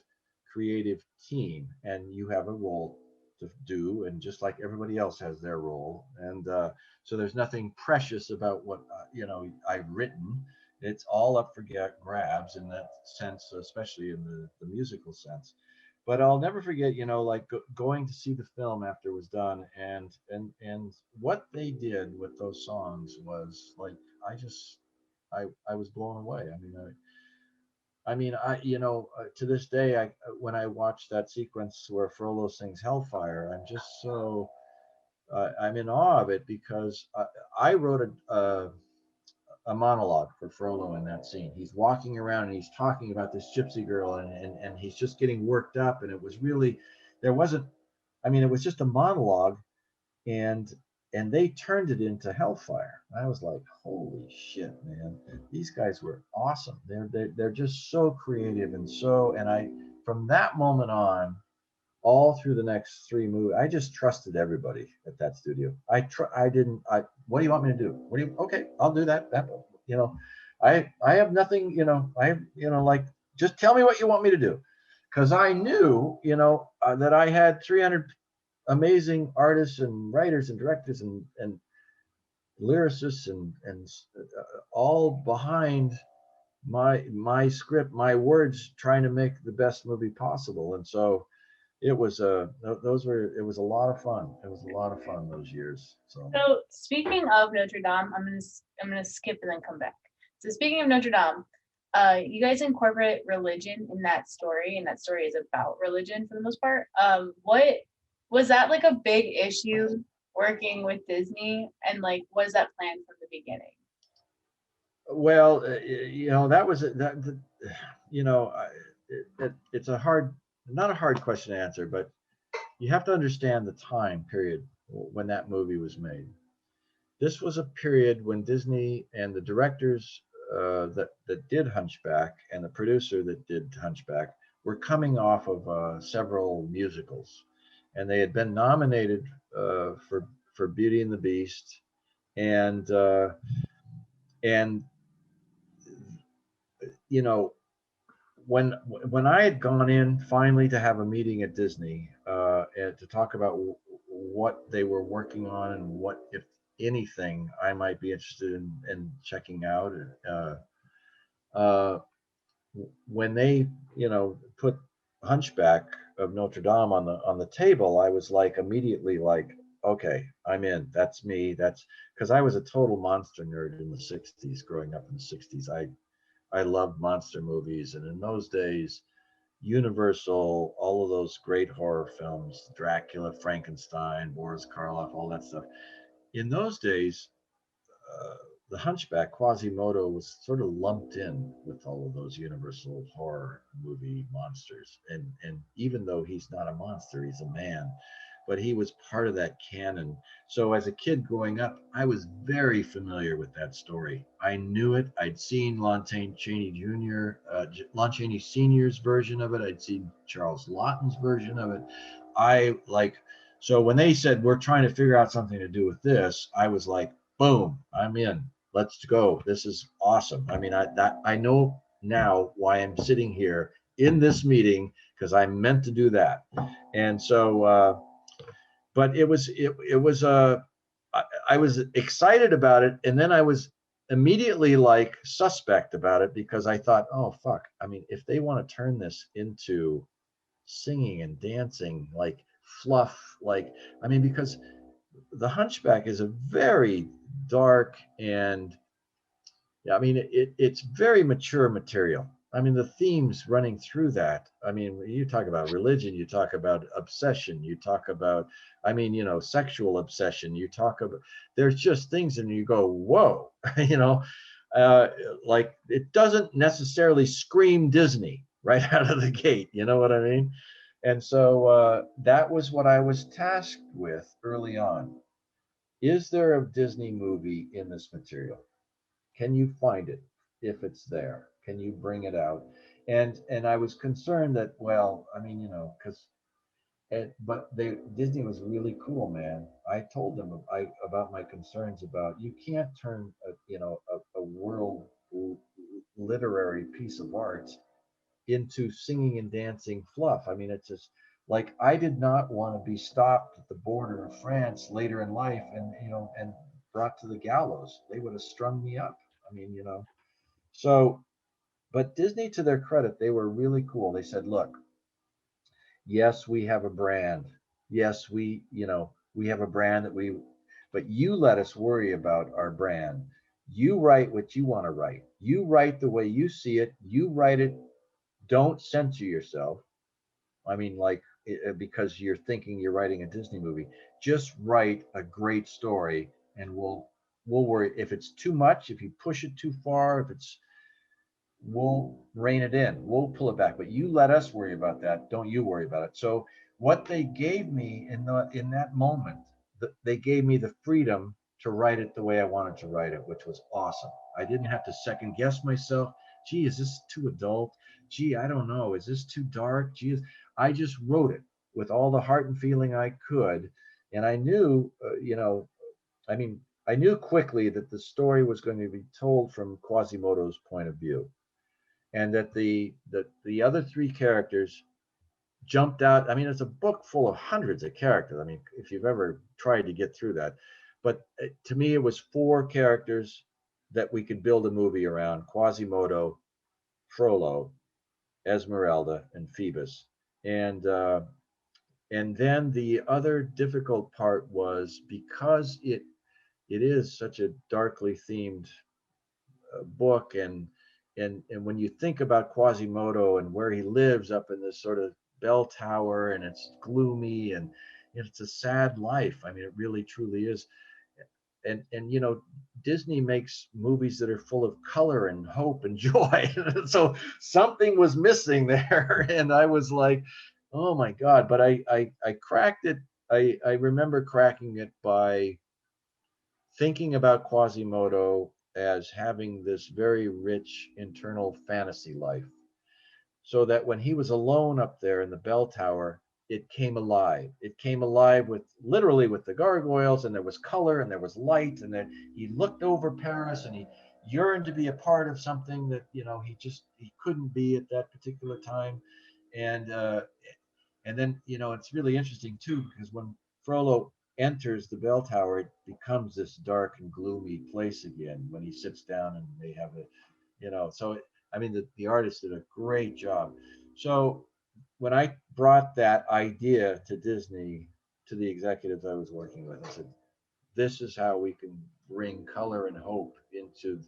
creative team, and you have a role to do, and just like everybody else has their role, and so there's nothing precious about what I've written. It's all up for grabs in that sense, especially in the musical sense. But I'll never forget, like going to see the film after it was done, and what they did with those songs was like, I was blown away. To this day, when I watch that sequence where Frollo sings Hellfire, I'm just so I'm in awe of it, because I wrote a monologue for Frollo in that scene. He's walking around and he's talking about this gypsy girl, and he's just getting worked up. And it was really, there wasn't, it was just a monologue, and they turned it into Hellfire. I was like, holy shit, man. These guys were awesome. They're just so creative, and I, from that moment on, all through the next three movies, I just trusted everybody at that studio. I didn't. What do you want me to do? Okay, I'll do that. You know, I have nothing. Like, just tell me what you want me to do, because I knew, that I had 300 amazing artists and writers and directors and lyricists and all behind my script, my words, trying to make the best movie possible. And so it was it was a lot of fun. It was a lot of fun those years. So speaking of Notre Dame, I'm gonna skip and then come back. So speaking of Notre Dame, you guys incorporate religion in that story, and that story is about religion for the most part. What was that like a big issue working with Disney, and like was that planned from the beginning? Well, that was that. It's a hard, not a hard question to answer, but you have to understand the time period when that movie was made. This was a period when Disney and the directors that did Hunchback and the producer that did Hunchback were coming off of several musicals, and they had been nominated for Beauty and the Beast, and and you know when I had gone in finally to have a meeting at Disney and to talk about what they were working on and what, if anything, I might be interested in checking out. Uh, when they, put Hunchback of Notre Dame on the table, I was like immediately like, okay, I'm in. That's me. That's because I was a total monster nerd in the '60s. Growing up in the '60s, I loved monster movies, and in those days, Universal, all of those great horror films, Dracula, Frankenstein, Boris Karloff, all that stuff. In those days, uh, the Hunchback, Quasimodo, was sort of lumped in with all of those Universal horror movie monsters. And even though he's not a monster, he's a man, but he was part of that canon. So as a kid growing up, I was very familiar with that story. I knew it. I'd seen Lon Chaney Jr., Lon Chaney Sr.'s version of it. I'd seen Charles Laughton's version of it. So when they said, we're trying to figure out something to do with this, I was like, boom, I'm in. Let's go. This is awesome. I know now why I'm sitting here in this meeting, because I meant to do that. And so, but it was I was excited about it, and then I was immediately like suspect about it because I thought, oh fuck, I mean, if they want to turn this into singing and dancing, like fluff, like, I mean, because The Hunchback is a very dark and, yeah, I mean, it's very mature material. I mean, the themes running through that. I mean, you talk about religion, you talk about obsession, you talk about, I mean, sexual obsession. You talk about, there's just things, and you go, whoa, you know, uh, like it doesn't necessarily scream Disney right out of the gate. You know what I mean? And so that was what I was tasked with early on. Is there a Disney movie in this material? Can you find it if it's there? Can you bring it out? And I was concerned that, well, I mean, because but they Disney was really cool, man. I told them about my concerns about, you can't turn a world literary piece of art into singing and dancing fluff. I mean, it's just like, I did not want to be stopped at the border of France later in life and brought to the gallows. They would have strung me up. I mean, so, but Disney, to their credit, they were really cool. They said, look, yes, we have a brand. Yes, we have a brand but you let us worry about our brand. You write what you want to write. You write the way you see it. You write it. Don't censor yourself. I mean, like, because you're thinking you're writing a Disney movie, just write a great story, and we'll worry if it's too much, if you push it too far, if it's we'll rein it in, we'll pull it back, but you let us worry about that. Don't you worry about it. So what they gave me in that moment, they gave me the freedom to write it the way I wanted to write it, which was awesome. I didn't have to second guess myself. Gee, is this too adult? Gee, I don't know. Is this too dark? Gee, I just wrote it with all the heart and feeling I could, and I knew, I mean, I knew quickly that the story was going to be told from Quasimodo's point of view, and that the other three characters jumped out. I mean, it's a book full of hundreds of characters. I mean, if you've ever tried to get through that, but to me, it was four characters that we could build a movie around: Quasimodo, Frollo, Esmeralda, and Phoebus. And then the other difficult part was, because it is such a darkly themed book, and when you think about Quasimodo and where he lives up in this sort of bell tower, and it's gloomy, and it's a sad life. I mean, it really truly is. And Disney makes movies that are full of color and hope and joy. So something was missing there, and I was like, oh my god. But I cracked it. I remember cracking it by thinking about Quasimodo as having this very rich internal fantasy life, so that when he was alone up there in the bell tower, it came alive. It came alive with, literally, with the gargoyles, and there was color and there was light, and then he looked over Paris, and he yearned to be a part of something that he couldn't be at that particular time. And uh, and then it's really interesting too, because when Frollo enters the bell tower, it becomes this dark and gloomy place again when he sits down and they have a, so I mean, the artist did a great job. So when I brought that idea to Disney, to the executives I was working with, I said, this is how we can bring color and hope into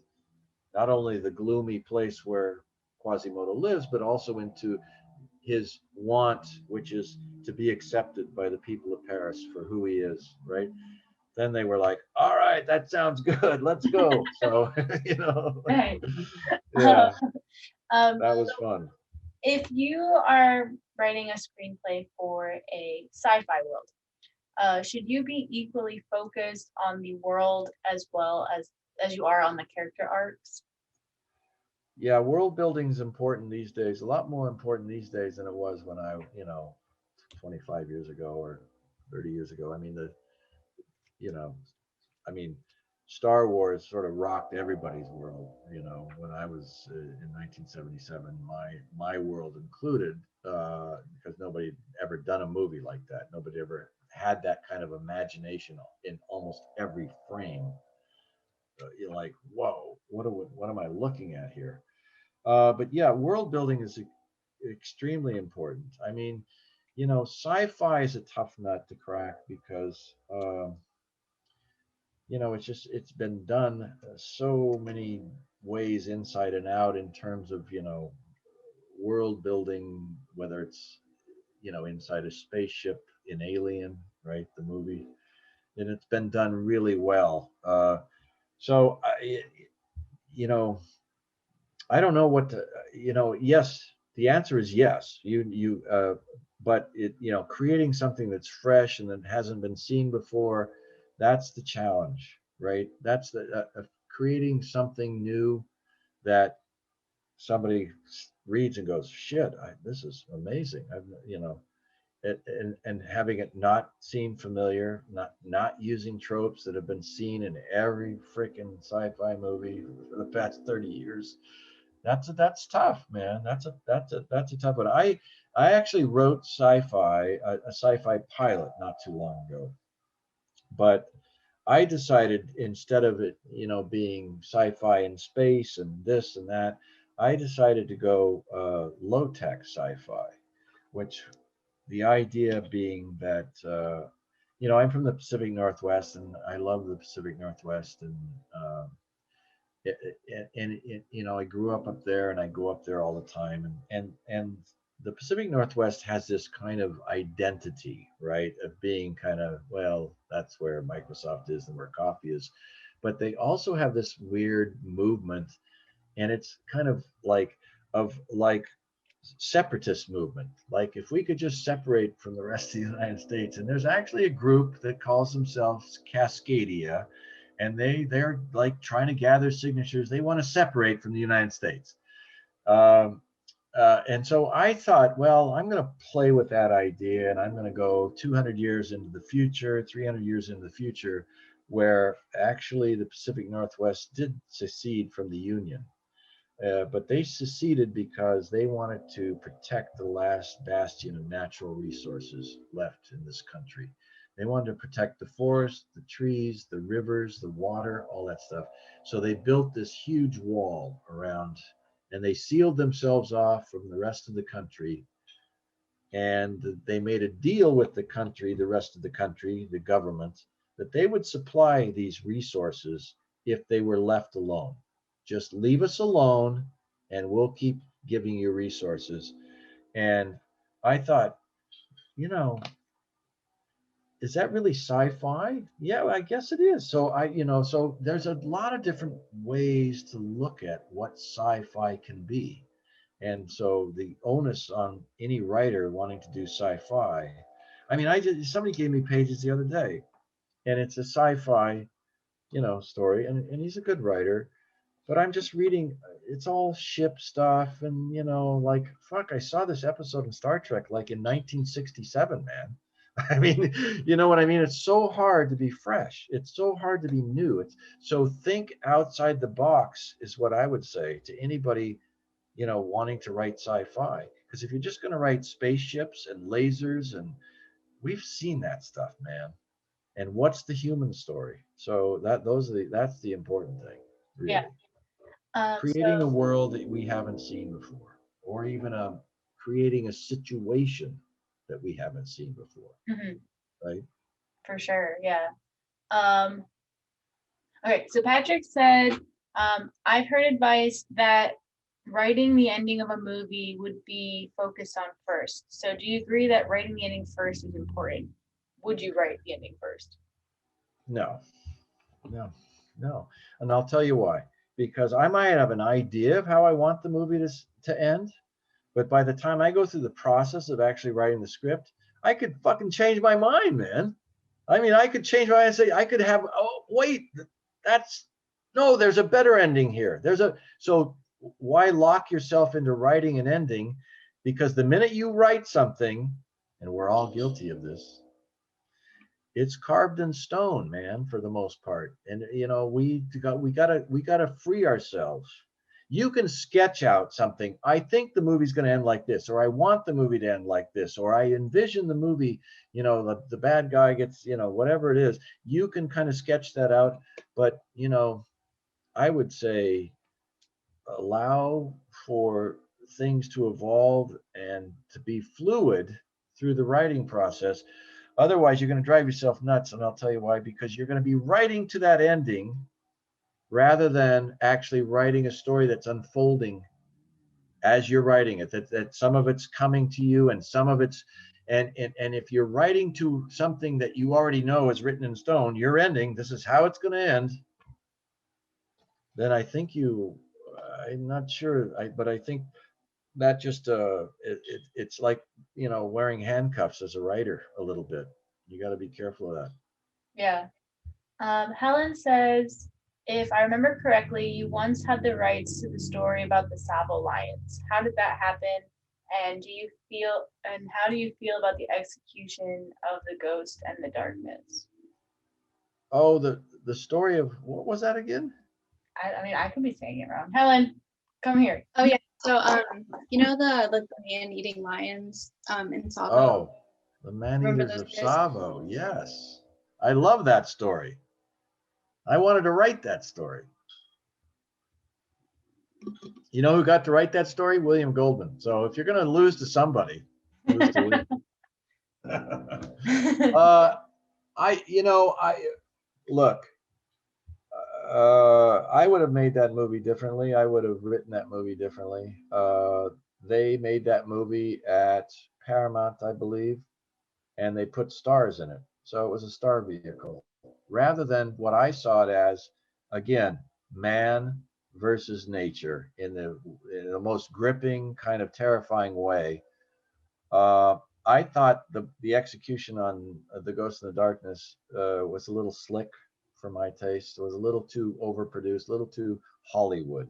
not only the gloomy place where Quasimodo lives, but also into his want, which is to be accepted by the people of Paris for who he is, right? Then they were like, all right, that sounds good. Let's go. So, Right. yeah, that was So fun. if you are writing a screenplay for a sci-fi world, should you be equally focused on the world as well as you are on the character arcs? Yeah, world building is important these days, a lot more important these days than it was when 25 years ago or 30 years ago. I mean, you know, I mean, Star Wars sort of rocked everybody's world. When I was in 1977, my world included, because nobody had ever done a movie like that. Nobody ever had that kind of imagination in almost every frame. you're like, whoa, what am I looking at here? But yeah, world building is extremely important. I mean, sci-fi is a tough nut to crack because it's been done so many ways inside and out in terms of world building, whether it's inside a spaceship in Alien, right, the movie, and it's been done really well. So you know I don't know what to, yes, the answer is yes. But creating something that's fresh and that hasn't been seen before, that's the challenge, right? That's the creating something new that somebody reads and goes, shit, this is amazing. And having it not seem familiar, not using tropes that have been seen in every freaking sci-fi movie for the past 30 years. That's tough, man. That's a tough one. I actually wrote a sci-fi pilot not too long ago, but I decided instead of it, being sci-fi in space and this and that, I decided to go low tech sci-fi, which the idea being that I'm from the Pacific Northwest and I love the Pacific Northwest, and I grew up there and I go up there all the time, and the Pacific Northwest has this kind of identity, right, of being kind of, well, that's where Microsoft is and where coffee is, but they also have this weird movement, and it's kind of like separatist movement. Like if we could just separate from the rest of the United States, and there's actually a group that calls themselves Cascadia, and they're like trying to gather signatures. They want to separate from the United States. Um, and so I thought, well, I'm going to play with that idea, and I'm going to go 200 years into the future, 300 years into the future, where actually the Pacific Northwest did secede from the Union. But they seceded because they wanted to protect the last bastion of natural resources left in this country. They wanted to protect the forest, the trees, the rivers, the water, all that stuff. So they built this huge wall around, and they sealed themselves off from the rest of the country. And they made a deal with the rest of the country, the government, that they would supply these resources if they were left alone. Just leave us alone and we'll keep giving you resources. And I thought, you know, is that really sci-fi? Yeah, I guess it is. So there's a lot of different ways to look at what sci-fi can be. And so the onus on any writer wanting to do sci-fi, I mean, somebody gave me pages the other day, and it's a sci-fi, story, and he's a good writer, but I'm just reading, it's all ship stuff, and like, fuck, I saw this episode in Star Trek like in 1967, man. I mean, you know what I mean? It's so hard to be fresh. It's so hard to be new. It's so think outside the box is what I would say to anybody, wanting to write sci-fi. Because if you're just going to write spaceships and lasers, and we've seen that stuff, man. And what's the human story? So that's the important thing, Yeah. really. So Creating a world that we haven't seen before, or even creating a situation that we haven't seen before, mhm, right? for sure, yeah. Um, okay, so Patrick said, I've heard advice that writing the ending of a movie would be focused on first. So do you agree that writing the ending first is important? Would you write the ending first? No, no, no. And I'll tell you why. Because I might have an idea of how I want the movie to end, but by the time I go through the process of actually writing the script, I could fucking change my mind, man. I mean, I could change my mind and say, I could have, oh, wait, that's, no, there's a better ending here. So why lock yourself into writing an ending? Because the minute you write something, and we're all guilty of this, it's carved in stone, man, for the most part. And we gotta free ourselves. You can sketch out something. I think the movie's going to end like this, or I want the movie to end like this, or I envision the movie, the bad guy gets, whatever it is. You can kind of sketch that out, but I would say allow for things to evolve and to be fluid through the writing process. Otherwise, you're going to drive yourself nuts. And I'll tell you why, because you're going to be writing to that ending rather than actually writing a story that's unfolding as you're writing it, that some of it's coming to you and some of it's, and if you're writing to something that you already know is written in stone, your ending, this is how it's going to end, then I think I'm not sure, but I think that just it's like, wearing handcuffs as a writer a little bit. You got to be careful of that. Yeah. Helen says, if I remember correctly, you once had the rights to the story about the Savo Lions. How did that happen? And how do you feel about the execution of the Ghost and the Darkness? Oh, the story of, what was that again? I mean, I could be saying it wrong. Helen, come here. Oh yeah. So you know the man-eating lions in Savo? Oh, the man Remember eaters those of guys? Savo. Yes, I love that story. I wanted to write that story. You know who got to write that story? William Goldman. So if you're going to lose to somebody, lose to William. I look. I would have made that movie differently. I would have written that movie differently. They made that movie at Paramount, I believe, and they put stars in it. So it was a star vehicle rather than what I saw it as, again, man versus nature in the most gripping, kind of terrifying way. Uh, I thought the execution on The Ghost in the Darkness was a little slick for my taste. It was a little too overproduced, a little too Hollywood.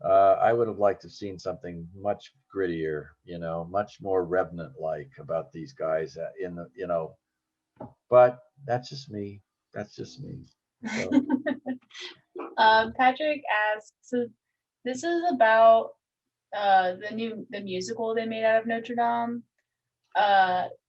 I would have liked to have seen something much grittier, much more Revenant-like about these guys but that's just me. That's just me. So, Patrick asks, so this is about the musical they made out of Notre Dame.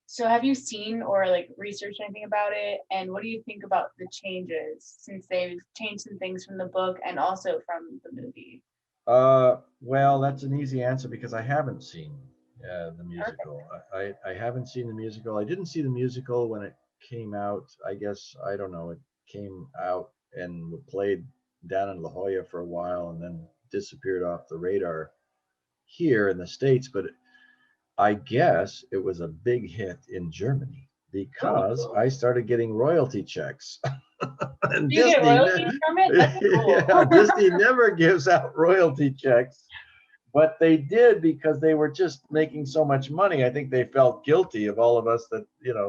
So have you seen or like researched anything about it? And what do you think about the changes since they've changed some things from the book and also from the movie? well, that's an easy answer because I haven't seen the Okay. musical. I haven't seen the musical. I didn't see the musical when it came out. I guess, I don't know. It came out and played down in La Jolla for a while and then disappeared off the radar here in the States. But I guess it was a big hit in Germany because I started getting royalty checks. And Do you get Disney, royalties from it? That's cool. yeah, Disney never gives out royalty checks, but they did because they were just making so much money. I think they felt guilty of all of us that,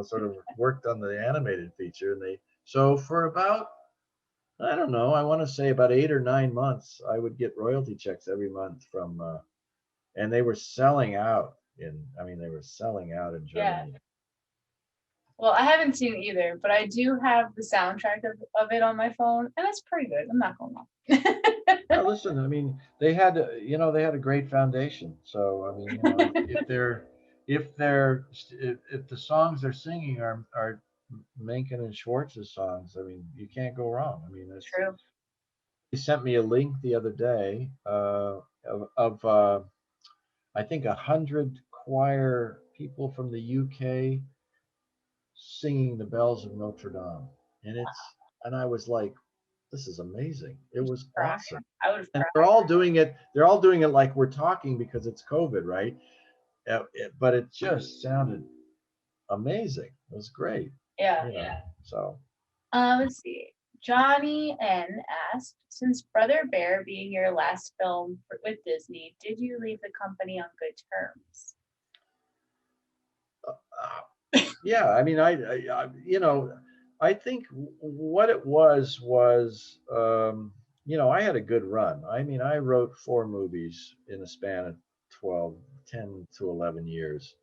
sort of worked on the animated feature. And so for about, I don't know, I want to say about 8 or 9 months, I would get royalty checks every month and they were selling out they were selling out in Yeah. Germany. Well, I haven't seen it either, but I do have the soundtrack of it on my phone, and it's pretty good. I'm not gonna lie. Now, listen, they had a great foundation. So, if the songs they're singing are Menken and Schwartz's songs, you can't go wrong. True. He sent me a link the other day of I think 100 choir people from the UK singing the bells of Notre Dame, and I was like, this is amazing. It was Cry. awesome. I would have And cried. they're all doing it like we're talking because it's COVID, right? But it just sounded amazing. It was great. Yeah. So Let's see. Johnny N asked, since Brother Bear being your last film with Disney, did you leave the company on good terms? yeah, I think what it was I had a good run. I wrote 4 movies in the span of 10 to 11 years,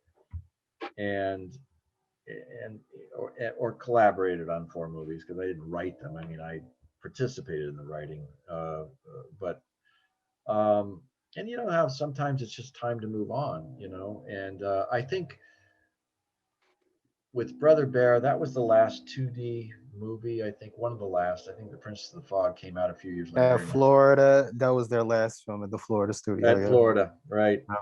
and and or collaborated on 4 movies because I didn't write them. I participated in the writing, but and you know how sometimes it's just time to move on, and I think with Brother Bear, that was the last 2D movie. I think one of the last. I think The Princess of the Fog came out a few years later. At Florida, that was their last film at the Florida studio. At Florida, right? Yeah.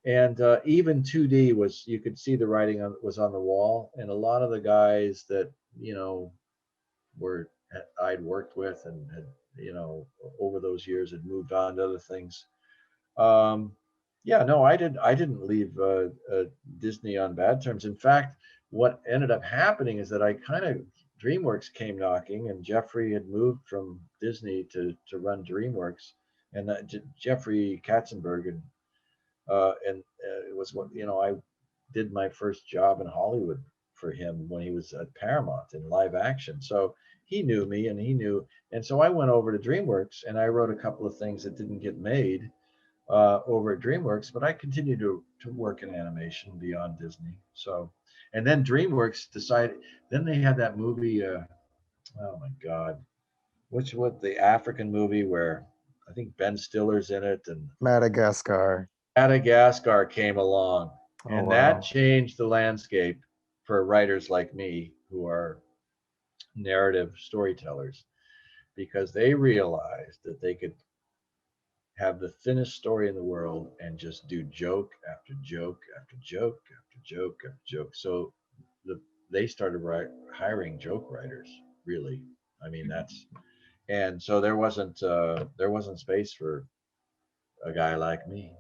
And even 2D was, you could see the writing was on the wall, and a lot of the guys that were I'd worked with and had over those years had moved on to other things. Yeah, no, I didn't leave Disney on bad terms. In fact, what ended up happening is that DreamWorks came knocking, and Jeffrey had moved from Disney to run DreamWorks, and Jeffrey Katzenberg, and it was what I did my first job in Hollywood for him when he was at Paramount in live action. So he knew me, and so I went over to DreamWorks, and I wrote a couple of things that didn't get made over at DreamWorks, but I continued to work in animation beyond Disney. So, and then DreamWorks decided. Then they had that movie. Oh my God, what the African movie where I think Ben Stiller's in it, and Madagascar. Madagascar came along, and wow. that changed the landscape for writers like me who are narrative storytellers, because they realized that they could have the thinnest story in the world and just do joke after joke after joke after joke after joke. So they started hiring joke writers, really. I mean, and so there wasn't space for a guy like me.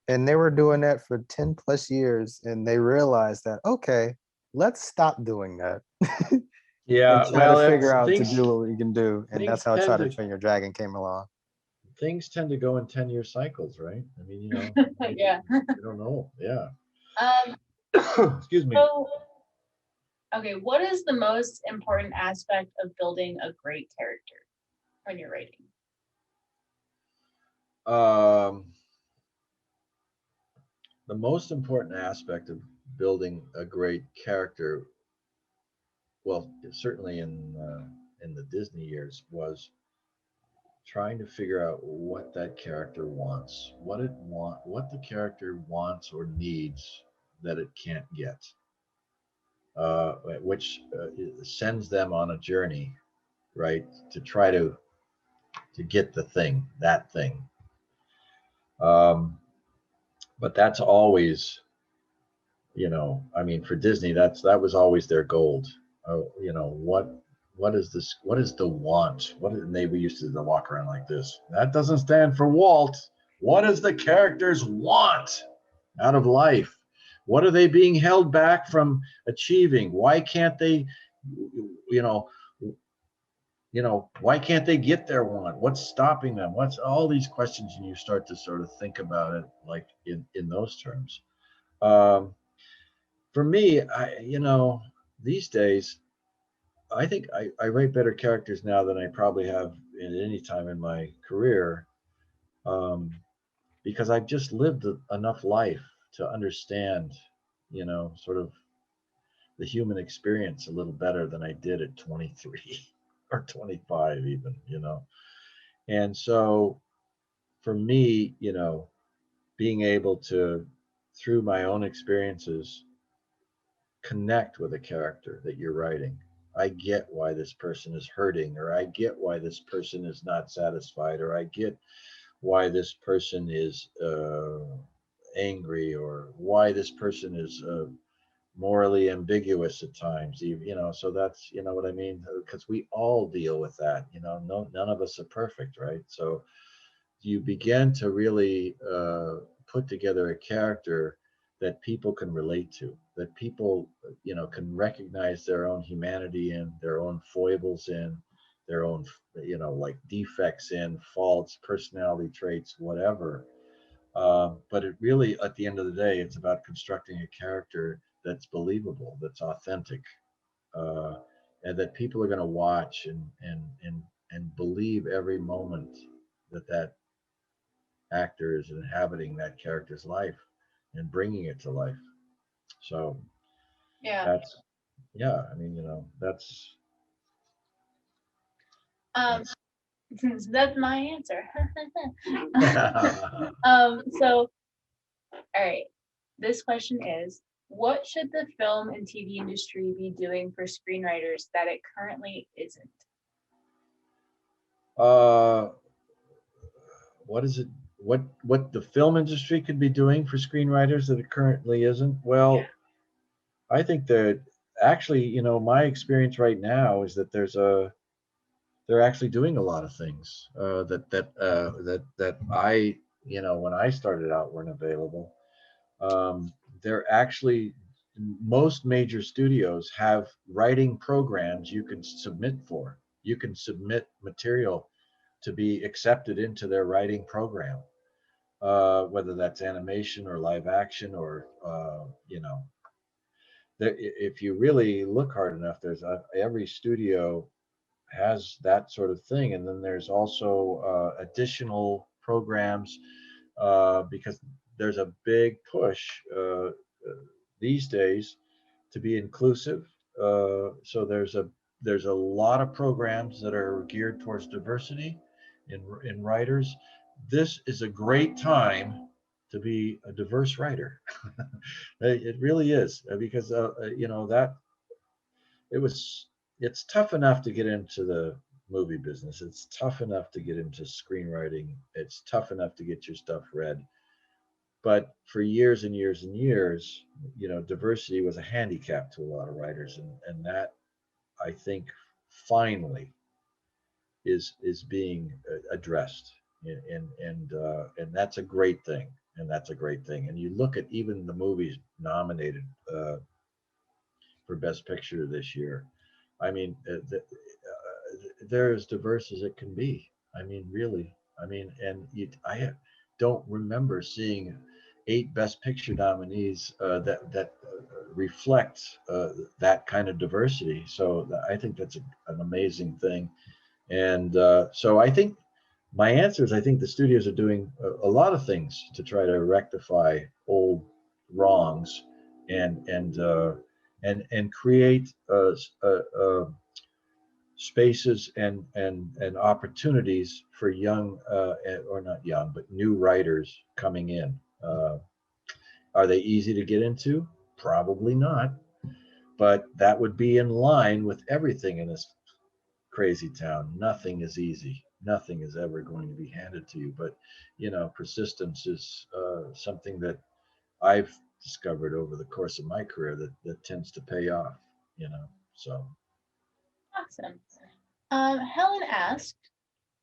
And they were doing that for 10 plus years, and they realized that, okay, let's stop doing that. Yeah, and try well, to figure out things, to do what we can do. And that's how Try to Train Your Dragon came along. Things tend to go in 10-year cycles, right? I mean, Yeah. I don't know. Yeah. Excuse me. So, okay, what is the most important aspect of building a great character when you're writing? The most important aspect of building a great character, well, certainly in the Disney years, was trying to figure out what that character wants, what the character wants or needs that it can't get, which sends them on a journey, right, to try to get that thing. But that's always, I mean, for Disney, that was always their gold. What is this? What is the want? And they used to walk around like this. That doesn't stand for Walt. What does the characters want out of life? What are they being held back from achieving? Why can't they, why can't they get their want? What's stopping them? What's all these questions? And you start to sort of think about it like in those terms. For me, these days, I think I write better characters now than I probably have at any time in my career, because I've just lived enough life to understand, sort of the human experience a little better than I did at 23 or 25 even, And so for me, being able to, through my own experiences, connect with a character that you're writing. I get why this person is hurting, or I get why this person is not satisfied, or I get why this person is angry, or why this person is morally ambiguous at times. So that's, what I mean, because we all deal with that. None of us are perfect, right? So you begin to really put together a character that people can relate to, that people, can recognize their own humanity in, their own foibles in, their own, like defects in, faults, personality traits, whatever. But it really, at the end of the day, it's about constructing a character that's believable, that's authentic, and that people are going to watch and believe every moment that actor is inhabiting that character's life and bringing it to life. So Yeah. I mean, that's that's my answer. So all right, this question is, What should the film and TV industry be doing for screenwriters that it currently isn't? Uh, what is it? What the film industry could be doing for screenwriters that it currently isn't? Well, I think that actually, my experience right now is that they're actually doing a lot of things that I, when I started out weren't available. They're actually Most major studios have writing programs you can submit for. You can submit material to be accepted into their writing program, whether that's animation or live action or if you really look hard enough, every studio has that sort of thing. And then there's also additional programs because there's a big push these days to be inclusive. So there's a lot of programs that are geared towards diversity in writers. This is a great time to be a diverse writer. It really is because that it was it's tough enough to get into the movie business. It's tough enough to get into screenwriting. It's tough enough to get your stuff read. But for years and years and years, diversity was a handicap to a lot of writers, and that I think finally is being addressed, and that's a great thing, and that's a great thing. And you look at even the movies nominated for Best Picture this year. I mean, they're as diverse as it can be. I mean, really. I mean, I don't remember seeing 8 Best Picture nominees that reflect that kind of diversity. So I think that's an amazing thing. And so I think my answer is I think the studios are doing a lot of things to try to rectify old wrongs and create spaces and opportunities for young or not young but new writers coming in. Are they easy to get into? Probably not, but that would be in line with everything in this crazy town. Nothing is easy. Nothing is ever going to be handed to you. But persistence is something that I've discovered over the course of my career that tends to pay off. So Awesome. Helen asked,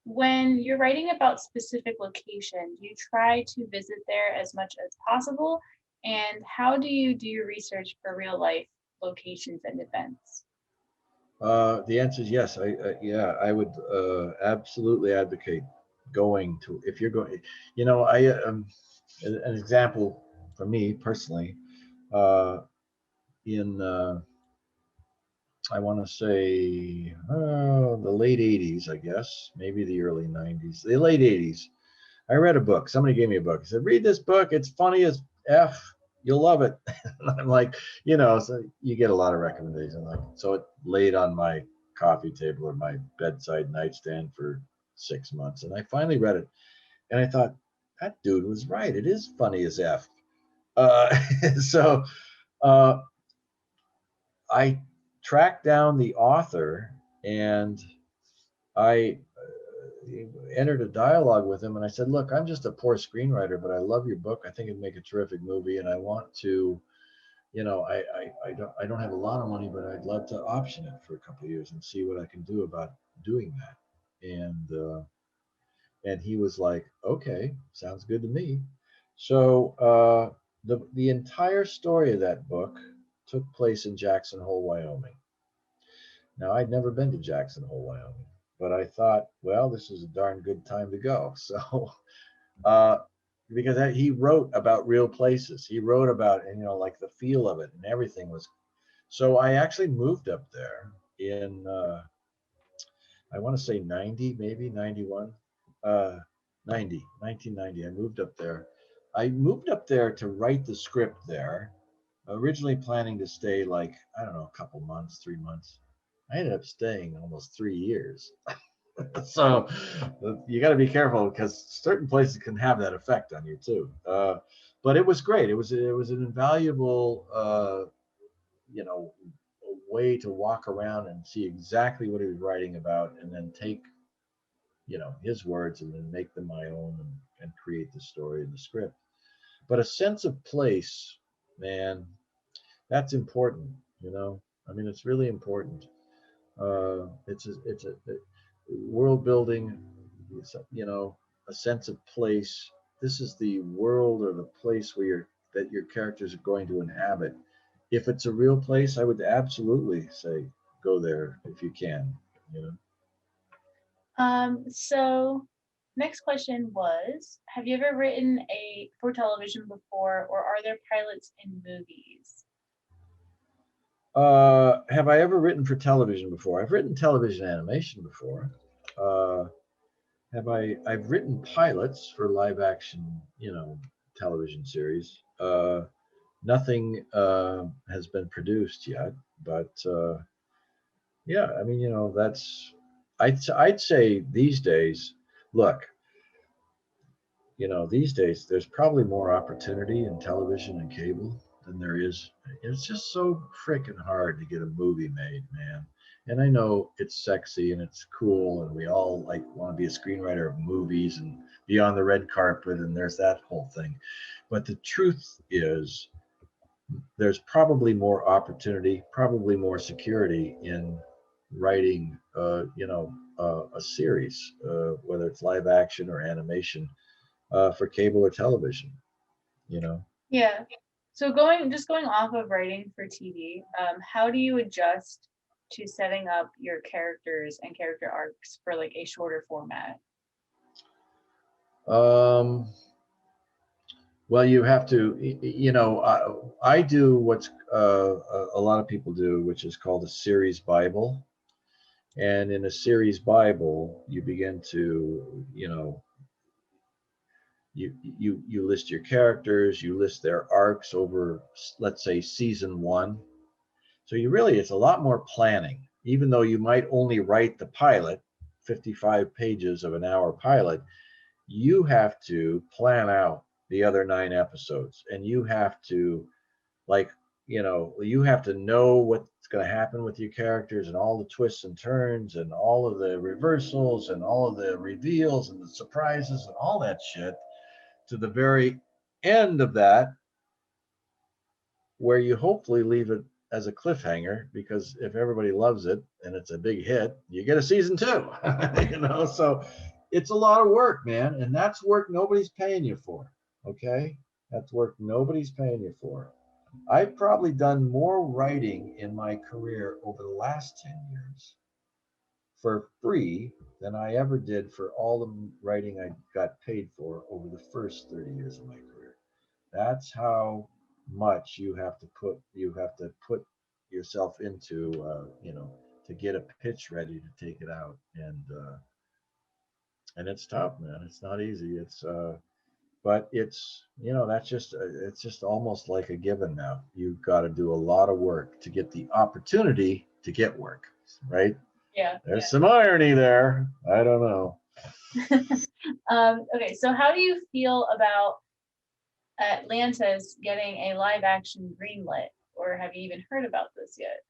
when you're writing about specific location, do you try to visit there as much as possible? And how do you do your research for real life locations and events? the answer is yes. I would absolutely advocate going to if you're going. I an example for me personally in I want to say the late 80s, I guess, maybe the early 90s, the late 80s. I read a book. Somebody gave me a book. He said, read this book. It's funny as F. You'll love it. I'm like, so you get a lot of recommendations. Like, so it laid on my coffee table or my bedside nightstand for 6 months. And I finally read it. And I thought, that dude was right. It is funny as F. Uh, so uh, I tracked down the author and I entered a dialogue with him and I said, look, I'm just a poor screenwriter, but I love your book. I think it'd make a terrific movie. And I want to, I don't have a lot of money, but I'd love to option it for a couple of years and see what I can do about doing that. And he was like, okay, sounds good to me. So the entire story of that book took place in Jackson Hole, Wyoming. Now, I'd never been to Jackson Hole, Wyoming, but I thought, well, this is a darn good time to go. So, because he wrote about real places, he wrote about, like the feel of it and everything was. So I actually moved up there in, I want to say 90, maybe 91, 1990. I moved up there. I moved up there to write the script there, originally planning to stay like, I don't know, a couple months, 3 months. I ended up staying almost 3 years. So you got to be careful because certain places can have that effect on you too. but it was great. It was an invaluable you know, a way to walk around and see exactly what he was writing about, and then take, you know, his words and then make them my own, and create the story and the script. But a sense of place, man, that's important. You know, I mean, it's really important. It's a world building. You know, a sense of place. This is the world or the place where your characters are going to inhabit. If it's a real place, I would absolutely say go there if you can. You know. So next question was, have you ever written for television before, or are there pilots in movies? Have I ever written for television before? I've written television animation before. Uh, I've written pilots for live action, you know, television series. Nothing has been produced yet, but yeah, I mean, you know, I'd say these days, look, you know, these days there's probably more opportunity in television and cable than there is. It's just so freaking hard to get a movie made, man. And I know it's sexy and it's cool, and we all like want to be a screenwriter of movies and be on the red carpet, and there's that whole thing. But the truth is, there's probably more opportunity, probably more security in writing, a series, whether it's live action or animation, for cable or television. You know. Yeah. So going off of writing for TV, how do you adjust to setting up your characters and character arcs for like a shorter format? Um, well, you have to, you know, I do what's a lot of people do, which is called a series Bible. And in a series Bible, you begin to, you know, you list your characters, you list their arcs over, let's say, season one. So it's a lot more planning, even though you might only write the pilot, 55 pages of an hour pilot. You have to plan out the other 9 episodes, and you have to, like, you have to know what's going to happen with your characters, and all the twists and turns and all of the reversals and all of the reveals and the surprises and all that shit, to the very end of that, where you hopefully leave it as a cliffhanger, because if everybody loves it and it's a big hit, you get a season two. So it's a lot of work, man, and that's work nobody's paying you for. Okay, that's work nobody's paying you for. I've probably done more writing in my career over the last 10 years for free than I ever did for all the writing I got paid for over the first 30 years of my career. That's how much you have to put yourself into, to get a pitch ready to take it out. And it's tough, man. It's not easy. But it's just almost like a given now. You've got to do a lot of work to get the opportunity to get work, right? Yeah. There's some irony there. I don't know. Okay, so how do you feel about Atlantis getting a live action greenlit, or have you even heard about this yet?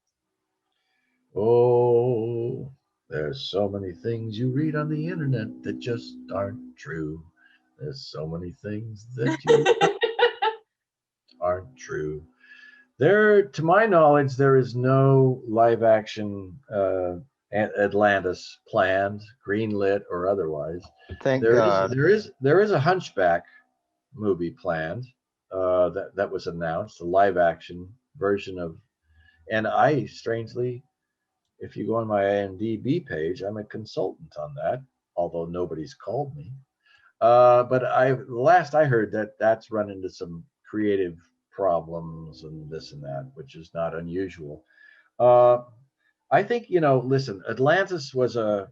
Oh, there's so many things you read on the internet that just aren't true. There's so many things that you aren't true. To my knowledge, there is no live action Atlantis planned, greenlit or otherwise. Thank There is God. there is a Hunchback movie planned, that was announced, a live action version of, and I strangely, if you go on my IMDb page, I'm a consultant on that, although nobody's called me. But last I heard, that's run into some creative problems and this and that, which is not unusual. Uh, I think, listen, Atlantis was a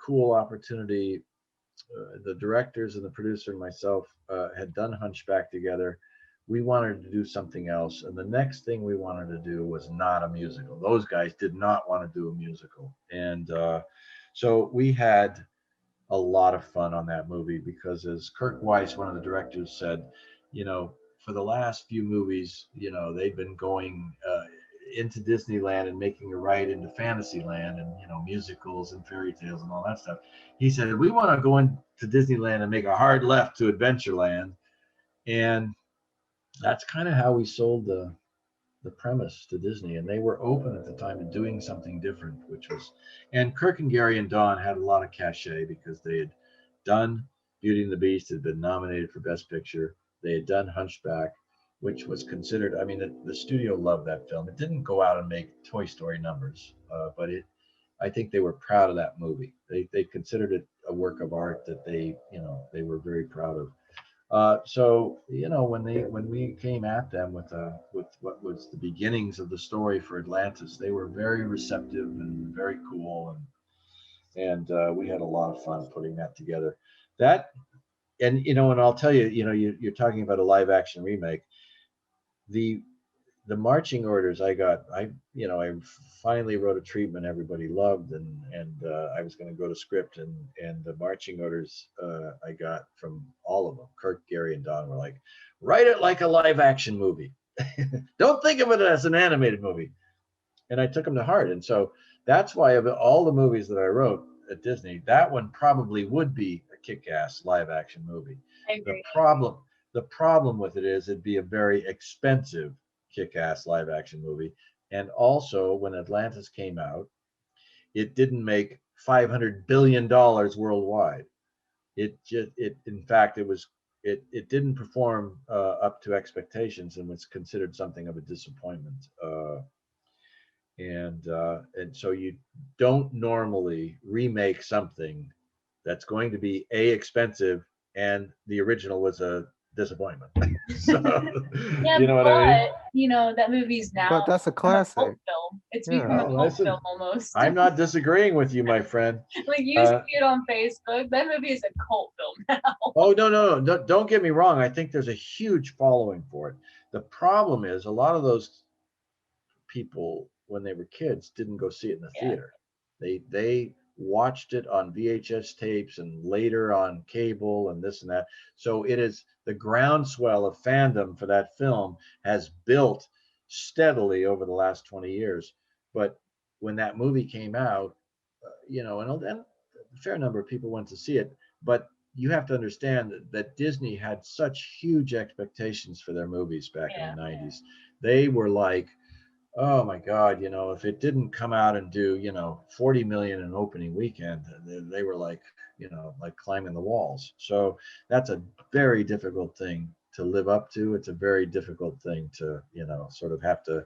cool opportunity. The directors and the producer and myself had done Hunchback together. We wanted to do something else, and the next thing we wanted to do was not a musical. Those guys did not want to do a musical, and so we had a lot of fun on that movie, because, as Kirk Weiss, one of the directors, said, for the last few movies, they've been going into Disneyland and making a ride into Fantasyland and musicals and fairy tales and all that stuff. He said, we want to go into Disneyland and make a hard left to Adventureland, and that's kind of how we sold the premise to Disney, and they were open at the time to doing something different, which was, and Kirk and Gary and Dawn had a lot of cachet because they had done Beauty and the Beast, had been nominated for Best Picture. They had done Hunchback, which was considered, I mean, the studio loved that film. It didn't go out and make Toy Story numbers, but I think they were proud of that movie. They considered it a work of art that they were very proud of. So when we came at them with what was the beginnings of the story for Atlantis, they were very receptive and very cool, and we had a lot of fun putting that together. That and I'll tell you, you're talking about a live action remake. The marching orders I got, I finally wrote a treatment everybody loved, and I was going to go to script, and the marching orders I got from all of them, Kirk, Gary, and Don, were like, write it like a live action movie. Don't think of it as an animated movie. And I took them to heart, and so that's why of all the movies that I wrote at Disney, that one probably would be a kick-ass live action movie. I The agree. problem with it is it'd be a very expensive kick-ass live action movie. And also when Atlantis came out, it didn't make $500 billion worldwide. In fact, it didn't perform up to expectations and was considered something of a disappointment. And so you don't normally remake something that's going to be expensive, and the original was a disappointment. So, Yeah, you know what but I mean? that movie's now But that's a become a cult classic. film. It's Yeah. become a Oh, cult listen, film almost. I'm not disagreeing with you, my friend. Like you Uh, see it on Facebook. That movie is a cult film now. Oh, no, don't get me wrong. I think there's a huge following for it. The problem is a lot of those people, when they were kids, didn't go see it in the Yeah. theater. They watched it on VHS tapes and later on cable and this and that. So it is the groundswell of fandom for that film has built steadily over the last 20 years. But when that movie came out, and a fair number of people went to see it, but you have to understand that Disney had such huge expectations for their movies back in Yeah. the 90s. They were like, oh my God, if it didn't come out and do, 40 million in opening weekend, they were like climbing the walls. So that's a very difficult thing to live up to. It's a very difficult thing to, sort of have to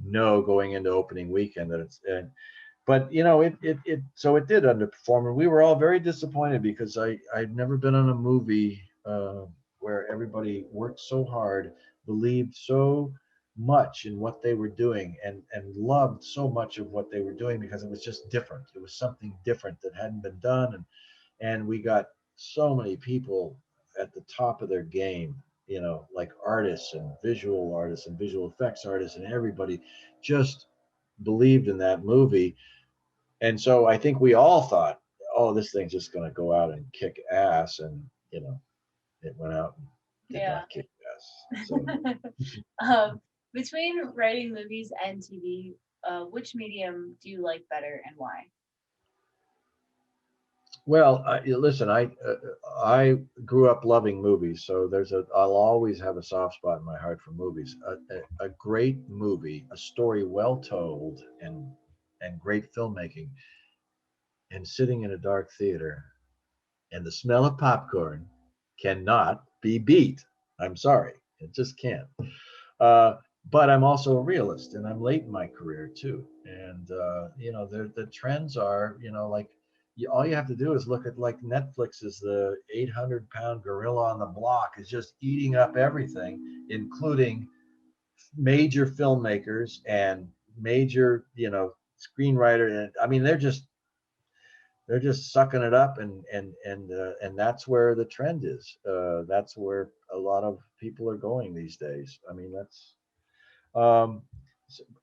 know going into opening weekend that but so it did underperform, and we were all very disappointed because I'd never been on a movie where everybody worked so hard, believed so much in what they were doing, and loved so much of what they were doing because it was just different. It was something different that hadn't been done, and we got so many people at the top of their game, like artists and visual effects artists, and everybody just believed in that movie. And so I think we all thought, oh, this thing's just going to go out and kick ass. And, it went out and did Yeah. not kick ass. So, Between writing movies and TV, which medium do you like better and why? well, listen, I grew up loving movies. So I'll always have a soft spot in my heart for movies. A great movie, a story well told, and great filmmaking, and sitting in a dark theater and the smell of popcorn cannot be beat. I'm sorry, it just can't. But I'm also a realist, and I'm late in my career too. And the trends are, like all you have to do is look at like Netflix is the 800-pound gorilla on the block is just eating up everything, including major filmmakers and major, screenwriter. And I mean, they're just sucking it up, and that's where the trend is. That's where a lot of people are going these days. I mean, that's um,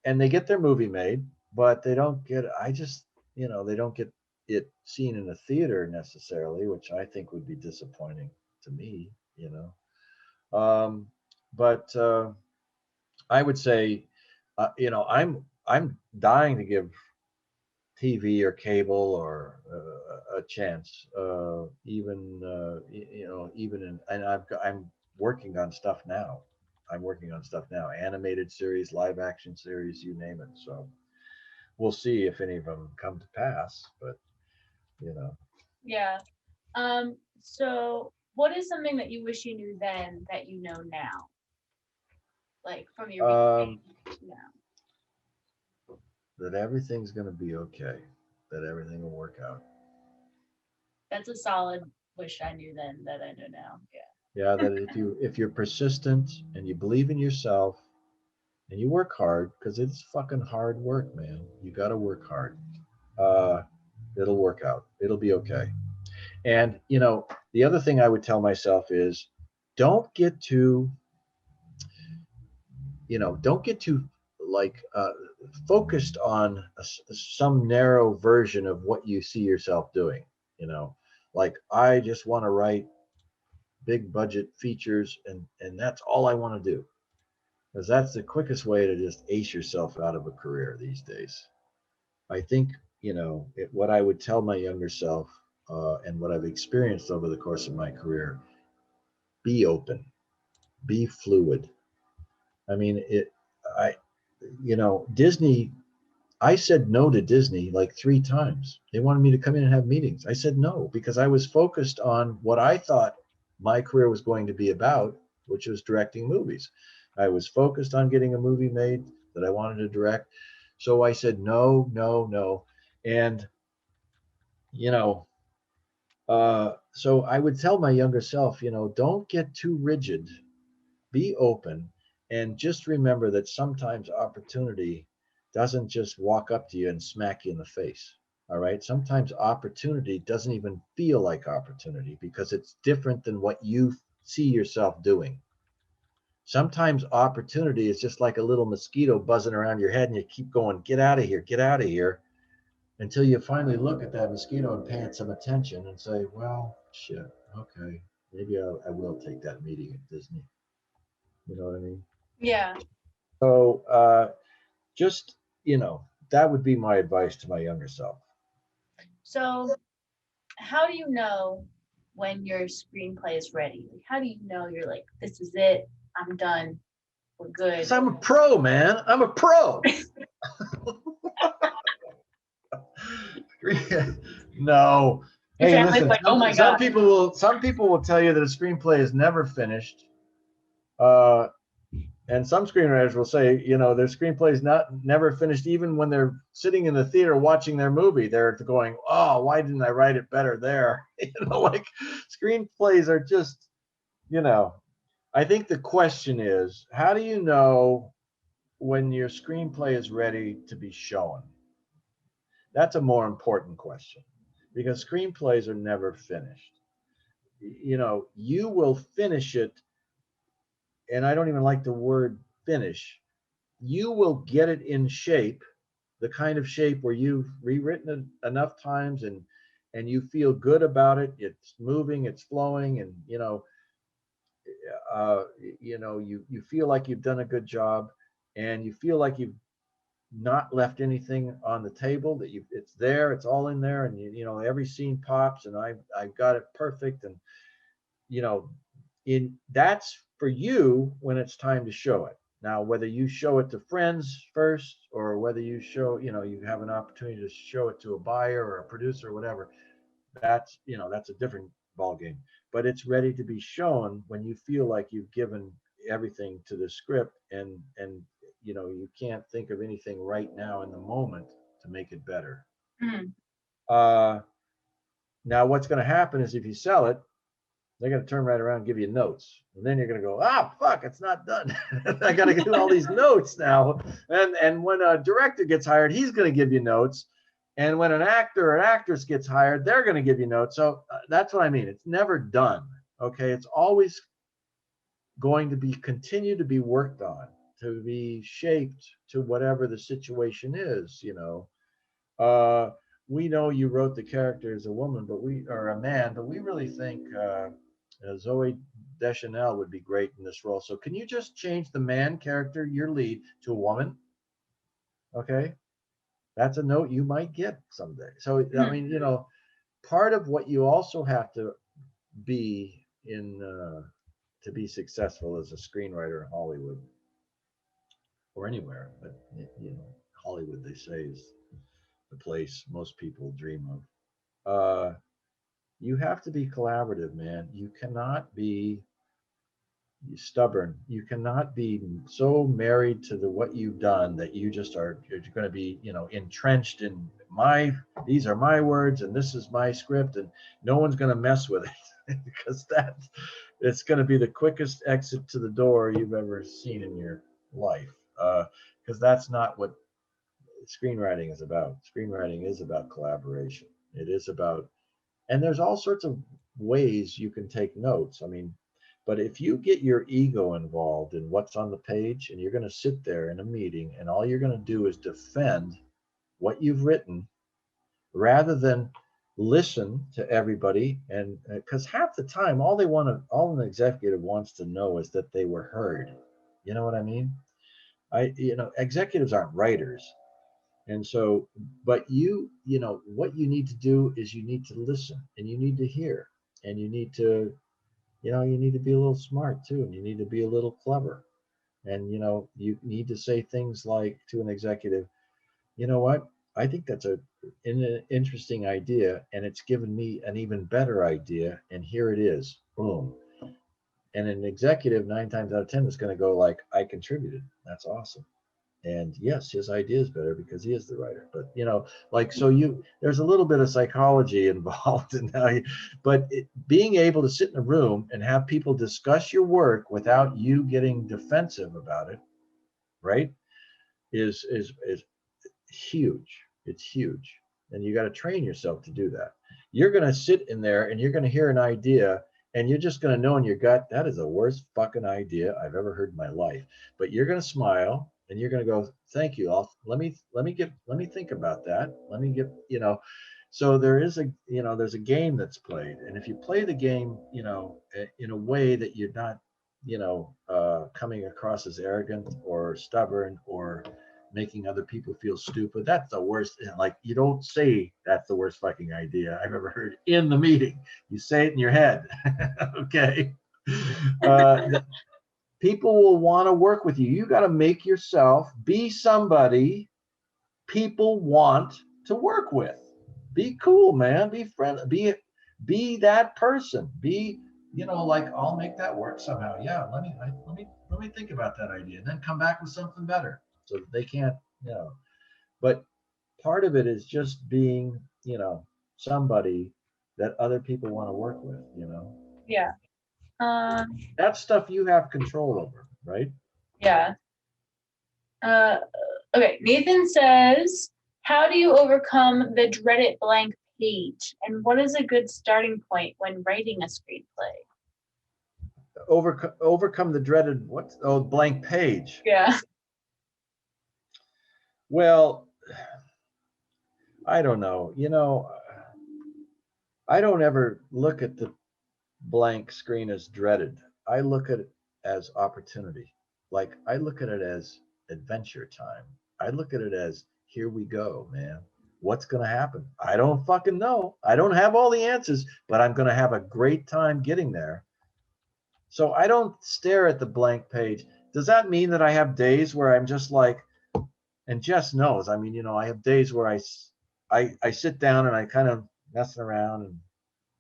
and they get their movie made, but they don't get. They don't get it seen in a theater necessarily, which I think would be disappointing to me. Um, but I would say, I'm dying to give TV or cable or a chance. Even and I'm working on stuff now. I'm working on stuff now, animated series, live action series, you name it. So we'll see if any of them come to pass. But you know, Yeah. So what is something that you wish you knew then that you know now? Like from your beginning to now. that everything's going to be okay. That everything will work out. That's a solid wish I knew then that I know now. Yeah. Yeah, that if you're persistent and you believe in yourself and you work hard, because it's fucking hard work, man. You got to work hard. Uh, it'll work out. It'll be okay. And the other thing I would tell myself is, don't get too, don't get too like focused on some narrow version of what you see yourself doing. Like I just want to write big budget features, and that's all I want to do, because that's the quickest way to just ace yourself out of a career these days. I think, what I would tell my younger self, and what I've experienced over the course of my career: be open, be fluid. I mean, I, Disney. I said no to Disney like 3 times. They wanted me to come in and have meetings. I said no because I was focused on what I thought my career was going to be about, which was directing movies. I was focused on getting a movie made that I wanted to direct. So I said no, no, no. And, you know, so I would tell my younger self, don't get too rigid, be open, and just remember that sometimes opportunity doesn't just walk up to you and smack you in the face. All right. Sometimes opportunity doesn't even feel like opportunity because it's different than what you see yourself doing. Sometimes opportunity is just like a little mosquito buzzing around your head and you keep going, get out of here, until you finally look at that mosquito and pay it some attention and say, well, shit, okay, maybe I will take that meeting at Disney. You know what I mean? Yeah. So just, that would be my advice to my younger self. So how do you know when your screenplay is ready? Like, how do you know you're like, this is it, I'm done, we're good? 'Cause I'm a pro, man. I'm a pro. No. Your Hey, family's listen. like, oh my Some God. people will tell you that a screenplay is never finished. Uh, and some screenwriters will say, their screenplay is never finished, even when they're sitting in the theater watching their movie. They're going, "Oh, why didn't I write it better there?" Like screenplays are just, I think the question is, how do you know when your screenplay is ready to be shown? That's a more important question, because screenplays are never finished. You will finish it, and I don't even like the word finish. You will get it in shape, the kind of shape where you've rewritten it enough times, and you feel good about it. It's moving, it's flowing, and you feel like you've done a good job, and you feel like you've not left anything on the table, that it's there, it's all in there, and every scene pops, and I've got it perfect. And you know in that's for you when it's time to show it. Now, whether you show it to friends first, or whether you have an opportunity to show it to a buyer or a producer or whatever, that's a different ball game. But it's ready to be shown when you feel like you've given everything to the script, and you can't think of anything right now in the moment to make it better. Mhm. Now what's going to happen is, if you sell it, they're going to turn right around and give you notes, and then you're going to go, fuck, it's not done. I got to get all these notes now. And when a director gets hired, he's going to give you notes. And when an actor or an actress gets hired, they're going to give you notes. So that's what I mean. It's never done. Okay. It's always going to be continue to be worked on, to be shaped to whatever the situation is. We know you wrote the character as a woman, or a man, but we really think Zoe Deschanel would be great in this role. So can you just change the man character, your lead, to a woman? Okay. That's a note you might get someday. So, I mean, you know, part of what you also have to be in to be successful as a screenwriter in Hollywood or anywhere, but you know, Hollywood, they say, is the place most people dream of. You have to be collaborative, man. You cannot be stubborn. You cannot be so married to the what you've done that you just are you're going to be, you know, entrenched in these are my words and this is my script and no one's going to mess with it because it's going to be the quickest exit to the door you've ever seen in your life. Because that's not what screenwriting is about. Screenwriting is about collaboration. It is about, and there's all sorts of ways you can take notes. I mean, but if you get your ego involved in what's on the page and you're going to sit there in a meeting and all you're going to do is defend what you've written rather than listen to everybody, and because half the time all an executive wants to know is that they were heard. You know what I mean? You know, executives aren't writers. And so, but you know, what you need to do is you need to listen and you need to hear and you need to, you know, you need to be a little smart too, and you need to be a little clever. And, you know, you need to say things like to an executive, you know what? I think that's an interesting idea, and it's given me an even better idea. And here it is. Boom. And an executive 9 times out of 10 is going to go like, I contributed. That's awesome. And yes, his idea is better because he is the writer. But you know, like, so there's a little bit of psychology involved in how but being able to sit in a room and have people discuss your work without you getting defensive about it, right, is huge. It's huge, and you got to train yourself to do that. You're going to sit in there and you're going to hear an idea. And you're just going to know in your gut, that is the worst fucking idea I've ever heard in my life. But you're going to smile and you're going to go, thank you. Let me think about that. Let me get, you know, so there's a game that's played. And if you play the game, you know, in a way that you're not, you know, coming across as arrogant or stubborn or making other people feel stupid, that's the worst. Like, you don't say that's the worst fucking idea I've ever heard in the meeting. You say it in your head. Okay. People will want to work with you. You got to make yourself be somebody people want to work with. Be cool, man. Be friendly. Be that person. Be, you know, like, I'll make that work somehow. Yeah, let me think about that idea and then come back with something better. So that they can't, you know. But part of it is just being, you know, somebody that other people want to work with, you know. Yeah. That's stuff you have control over, right? Yeah. Okay. Nathan says, how do you overcome the dreaded blank page? And what is a good starting point when writing a screenplay? Overcome the dreaded blank page. Yeah. Well, I don't know. You know, I don't ever look at the blank screen as dreaded. I look at it as opportunity. Like, I look at it as adventure time. I look at it as, here we go, man. What's going to happen? I don't fucking know. I don't have all the answers, but I'm going to have a great time getting there. So I don't stare at the blank page. Does that mean that I have days where I'm just like, and Jess knows, I mean, you know, I have days where I sit down and I kind of messing around, and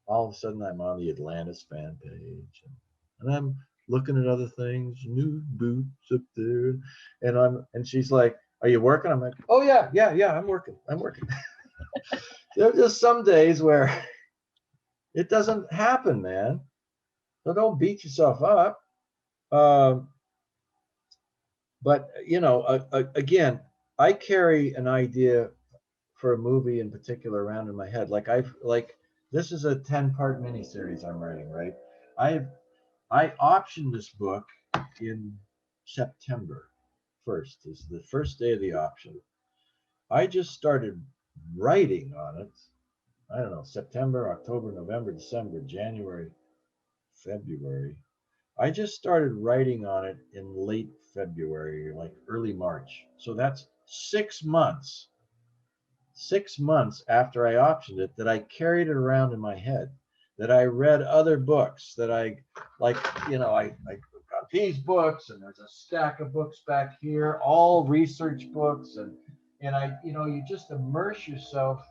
all of a sudden I'm on the Atlantis fan page, and I'm looking at other things, new boots up there, and she's like, are you working? I'm like, oh yeah, I'm working. There are just some days where it doesn't happen, man. So don't beat yourself up. But you know, again, I carry an idea for a movie in particular around in my head. Like this is a 10-part miniseries I'm writing, right? I optioned this book in September 1st. Is the first day of the option. I just started writing on it. I don't know, September, October, November, December, January, February. I just started writing on it in late February, like early March. So that's 6 months, 6 months after I optioned it, that I carried it around in my head, that I read other books, that I like, I got these books, and there's a stack of books back here, all research books. And you just immerse yourself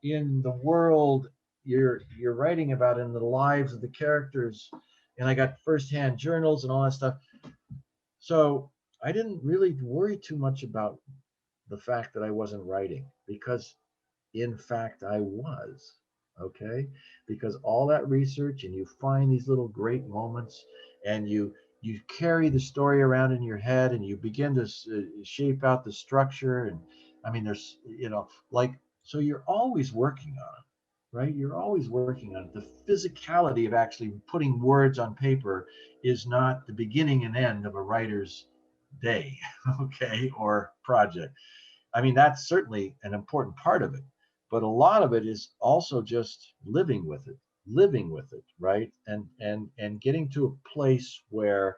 in the world you're writing about, in the lives of the characters. And I got firsthand journals and all that stuff. So I didn't really worry too much about the fact that I wasn't writing, because in fact I was. Okay, because all that research, and you find these little great moments, and you carry the story around in your head, and you begin to shape out the structure. And I mean, there's, like, so you're always working on it, right? You're always working on it. The physicality of actually putting words on paper is not the beginning and end of a writer's day. Okay, or project. I mean, that's certainly an important part of it, but a lot of it is also just living with it, right? And getting to a place where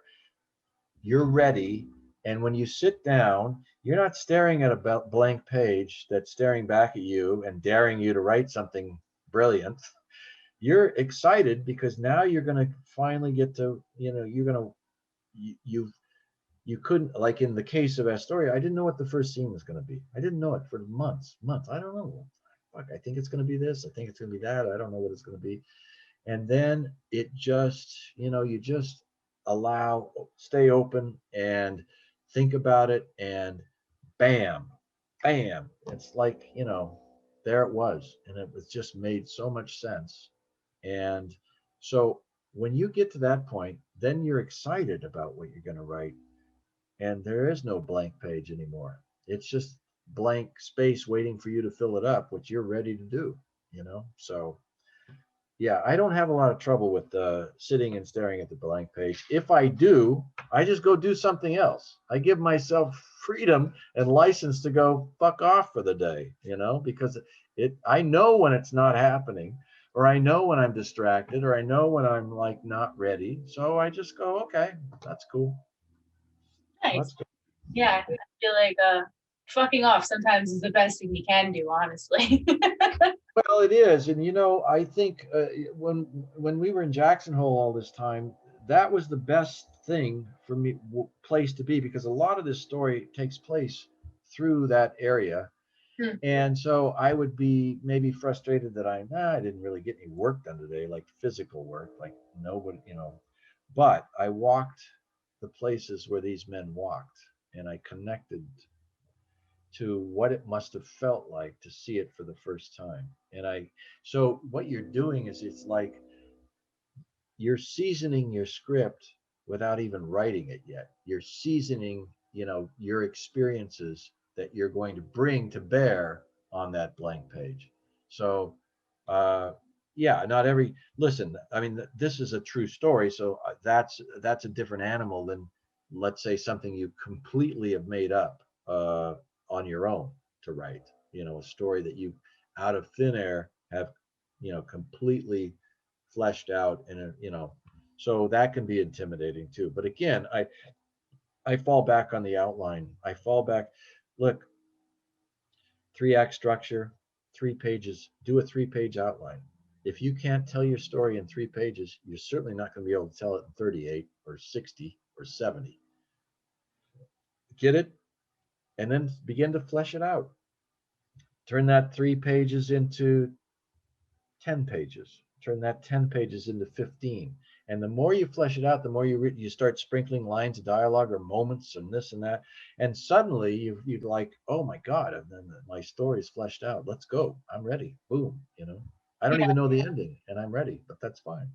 you're ready. And when you sit down, you're not staring at a blank page that's staring back at you and daring you to write something brilliant. You're excited because now you're going to finally get to, you're going to, you you couldn't, like in the case of Astoria, I didn't know what the first scene was going to be. I didn't know it for months. I don't know. Fuck, I think it's going to be this. I think it's going to be that. I don't know what it's going to be. And then it just, you just stay open and think about it, and bam, bam. It's like, there it was. And it was just made so much sense. And so when you get to that point, then you're excited about what you're going to write, and there is no blank page anymore. It's just blank space waiting for you to fill it up, which you're ready to do. So yeah, I don't have a lot of trouble with sitting and staring at the blank page. If I do, I just go do something else. I give myself freedom and license to go fuck off for the day, because I know when it's not happening, or I know when I'm distracted, or I know when I'm like not ready. So I just go, okay, that's cool. Nice. That's cool. Yeah, I feel like fucking off sometimes is the best thing you can do, honestly. Well, it is, and I think when we were in Jackson Hole all this time, that was the best thing for me, place to be, because a lot of this story takes place through that area. Hmm. And so I would be maybe frustrated that I didn't really get any work done today, like physical work, like nobody. But I walked the places where these men walked, and I connected to what it must have felt like to see it for the first time. So what you're doing is, it's like you're seasoning your script without even writing it yet. You're seasoning, your experiences that you're going to bring to bear on that blank page. So, yeah, listen, I mean, this is a true story. So that's a different animal than, let's say, something you completely have made up on your own to write, a story that you out of thin air have, completely fleshed out so that can be intimidating too. But again, I fall back on the outline. I fall back. Look, 3-act structure, 3 pages. Do a 3-page outline. If you can't tell your story in 3 pages, you're certainly not going to be able to tell it in 38 or 60 or 70. Get it, and then begin to flesh it out. Turn that 3 pages into 10 pages. Turn that 10 pages into 15. And the more you flesh it out, the more you start sprinkling lines of dialogue or moments and this and that. And suddenly you'd like, oh my God, and then my story is fleshed out. Let's go. I'm ready. Boom. I don't even know the ending, and I'm ready, but that's fine.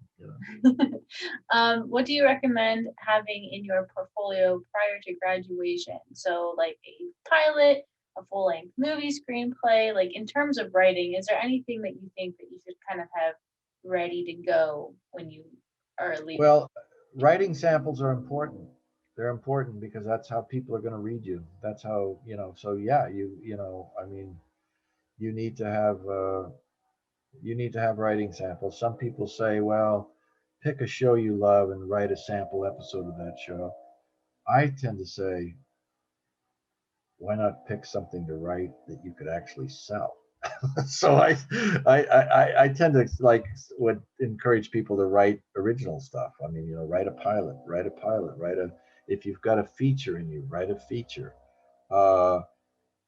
What do you recommend having in your portfolio prior to graduation? So, like a pilot, a full-length movie screenplay. Like, in terms of writing, is there anything that you think that you should kind of have ready to go when you are leaving? Well, writing samples are important. They're important because that's how people are going to read you. That's how. So yeah, I mean, you need to have you need to have writing samples. Some people say, well, pick a show you love and write a sample episode of that show. I tend to say, why not pick something to write that you could actually sell? So I tend to like would encourage people to write original stuff. I mean, write a pilot, if you've got a feature in you, write a feature. Uh,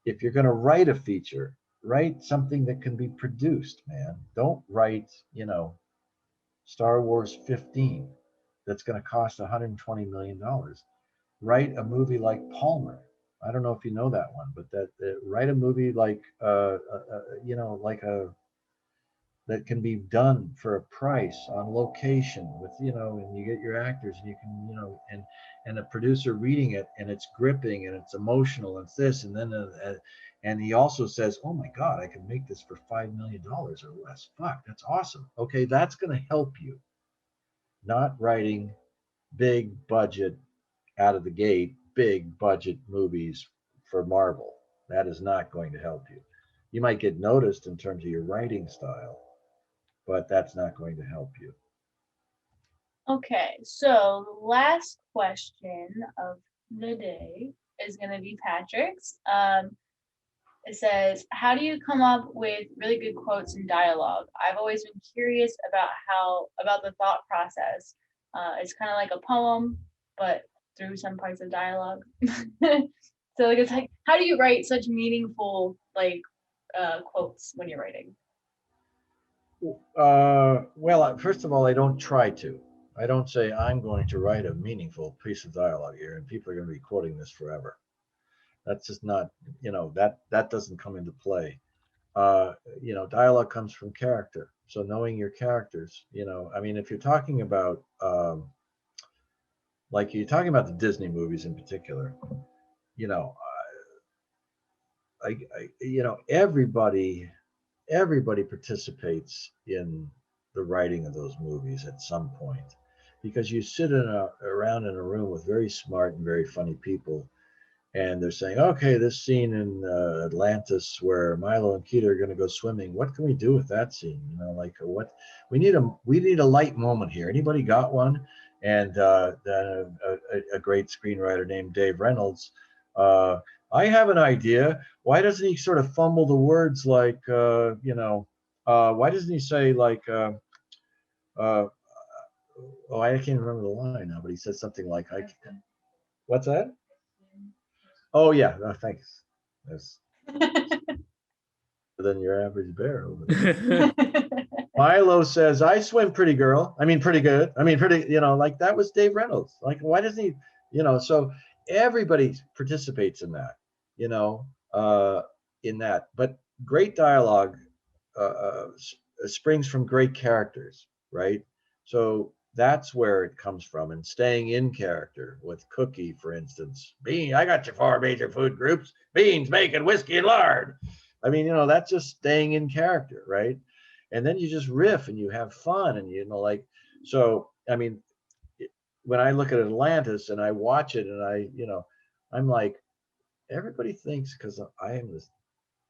if you're going to write a feature, write something that can be produced, man. Don't write, Star Wars 15 that's going to cost $120 million. Write a movie like Palmer. I don't know if you know that one, but that write a movie like like a that can be done for a price on location with and you get your actors and you can and the producer reading it and it's gripping and it's emotional and it's this and then and he also says, oh my god, I can make this for $5 million or less. Fuck, that's awesome. Okay, that's going to help you. Not writing big budget out of the gate, big budget movies for Marvel. That is not going to help you. You might get noticed in terms of your writing style, but that's not going to help you. Okay, so the last question of the day is going to be Patrick's. It says, how do you come up with really good quotes and dialogue? I've always been curious about the thought process. It's kind of like a poem, but through some parts of dialogue. So it's like, how do you write such meaningful quotes when you're writing? Well, first of all, I don't try to. I don't say I'm going to write a meaningful piece of dialogue here, and people are going to be quoting this forever. That's just not, that doesn't come into play. Dialogue comes from character. So knowing your characters, I mean, if you're talking about, like you're talking about the Disney movies in particular, you know, everybody participates in the writing of those movies at some point, because you sit around in a room with very smart and very funny people, and they're saying, okay, this scene in Atlantis where Milo and Keita are going to go swimming, what can we do with that scene? Like what we need a light moment here. Anybody got one? And a great screenwriter named Dave Reynolds, I have an idea. Why doesn't he sort of fumble the words like, why doesn't he say like, oh, I can't remember the line now, but he said something like, what's that? Oh yeah, no, thanks. That's than your average bear over there. Milo says, I swim pretty girl. I mean, pretty good. I mean, pretty, like that was Dave Reynolds. Like, why doesn't he, so everybody participates in that, in that. But great dialogue springs from great characters, right? So that's where it comes from. And staying in character with Cookie, for instance. Bean, I got your 4 major food groups: beans, bacon, whiskey, and lard. I mean, that's just staying in character, right? And then you just riff and you have fun and so I mean, when I look at Atlantis and I watch it and I'm like, everybody thinks because I am this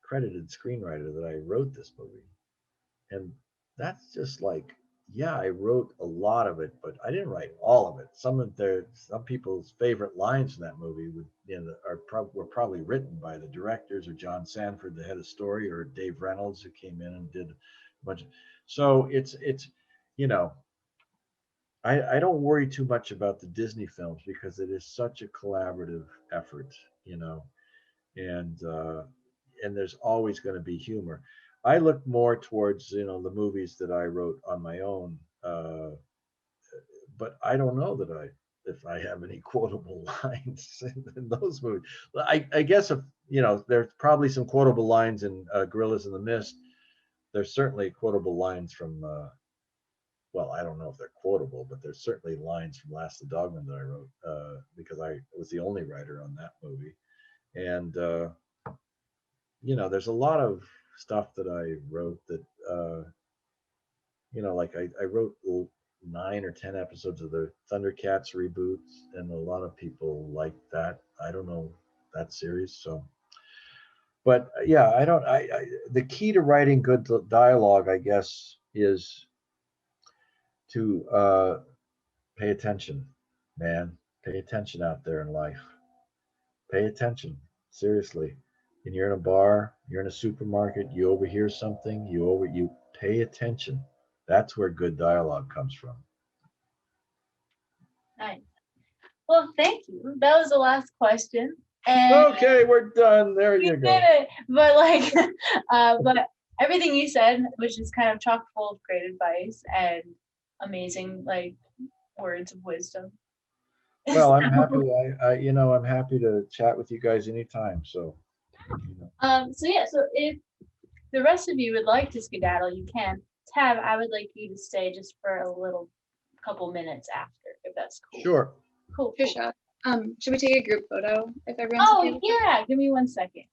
credited screenwriter that I wrote this movie. And that's just like, yeah, I wrote a lot of it, but I didn't write all of it. Some people's favorite lines in that movie were probably written by the directors, or John Sanford, the head of story, or Dave Reynolds, who came in and did a bunch. So it's I don't worry too much about the Disney films because it is such a collaborative effort, and there's always going to be humor. I look more towards the movies that I wrote on my own, but I don't know that if I have any quotable lines in those movies. I guess if there's probably some quotable lines in Gorillas in the Mist. There's certainly quotable lines from well, I don't know if they're quotable, but there's certainly lines from Last of the Dogman that I wrote because I was the only writer on that movie. And there's a lot of stuff that I wrote that like I wrote 9 or 10 episodes of the Thundercats reboots, and a lot of people like that. I don't know that series, so. But yeah, the key to writing good dialogue, I guess, is to pay attention, man. Pay attention out there in life. Pay attention, seriously. And you're in a bar, you're in a supermarket, you overhear something, you pay attention. That's where good dialogue comes from. Nice. Well, thank you. That was the last question. And Okay, we're done. There we you did go. it. But like, but everything you said was just kind of chock full of great advice and amazing like words of wisdom. Well, I'm happy. I'm happy to chat with you guys anytime. So, you know. So yeah, so if the rest of you would like to skedaddle, you can. Tab, I would like you to stay just for a little couple minutes after, if that's cool. Sure. Cool. For cool. sure. Should we take a group photo if everyone's okay Oh with it? yeah, give me 1 second.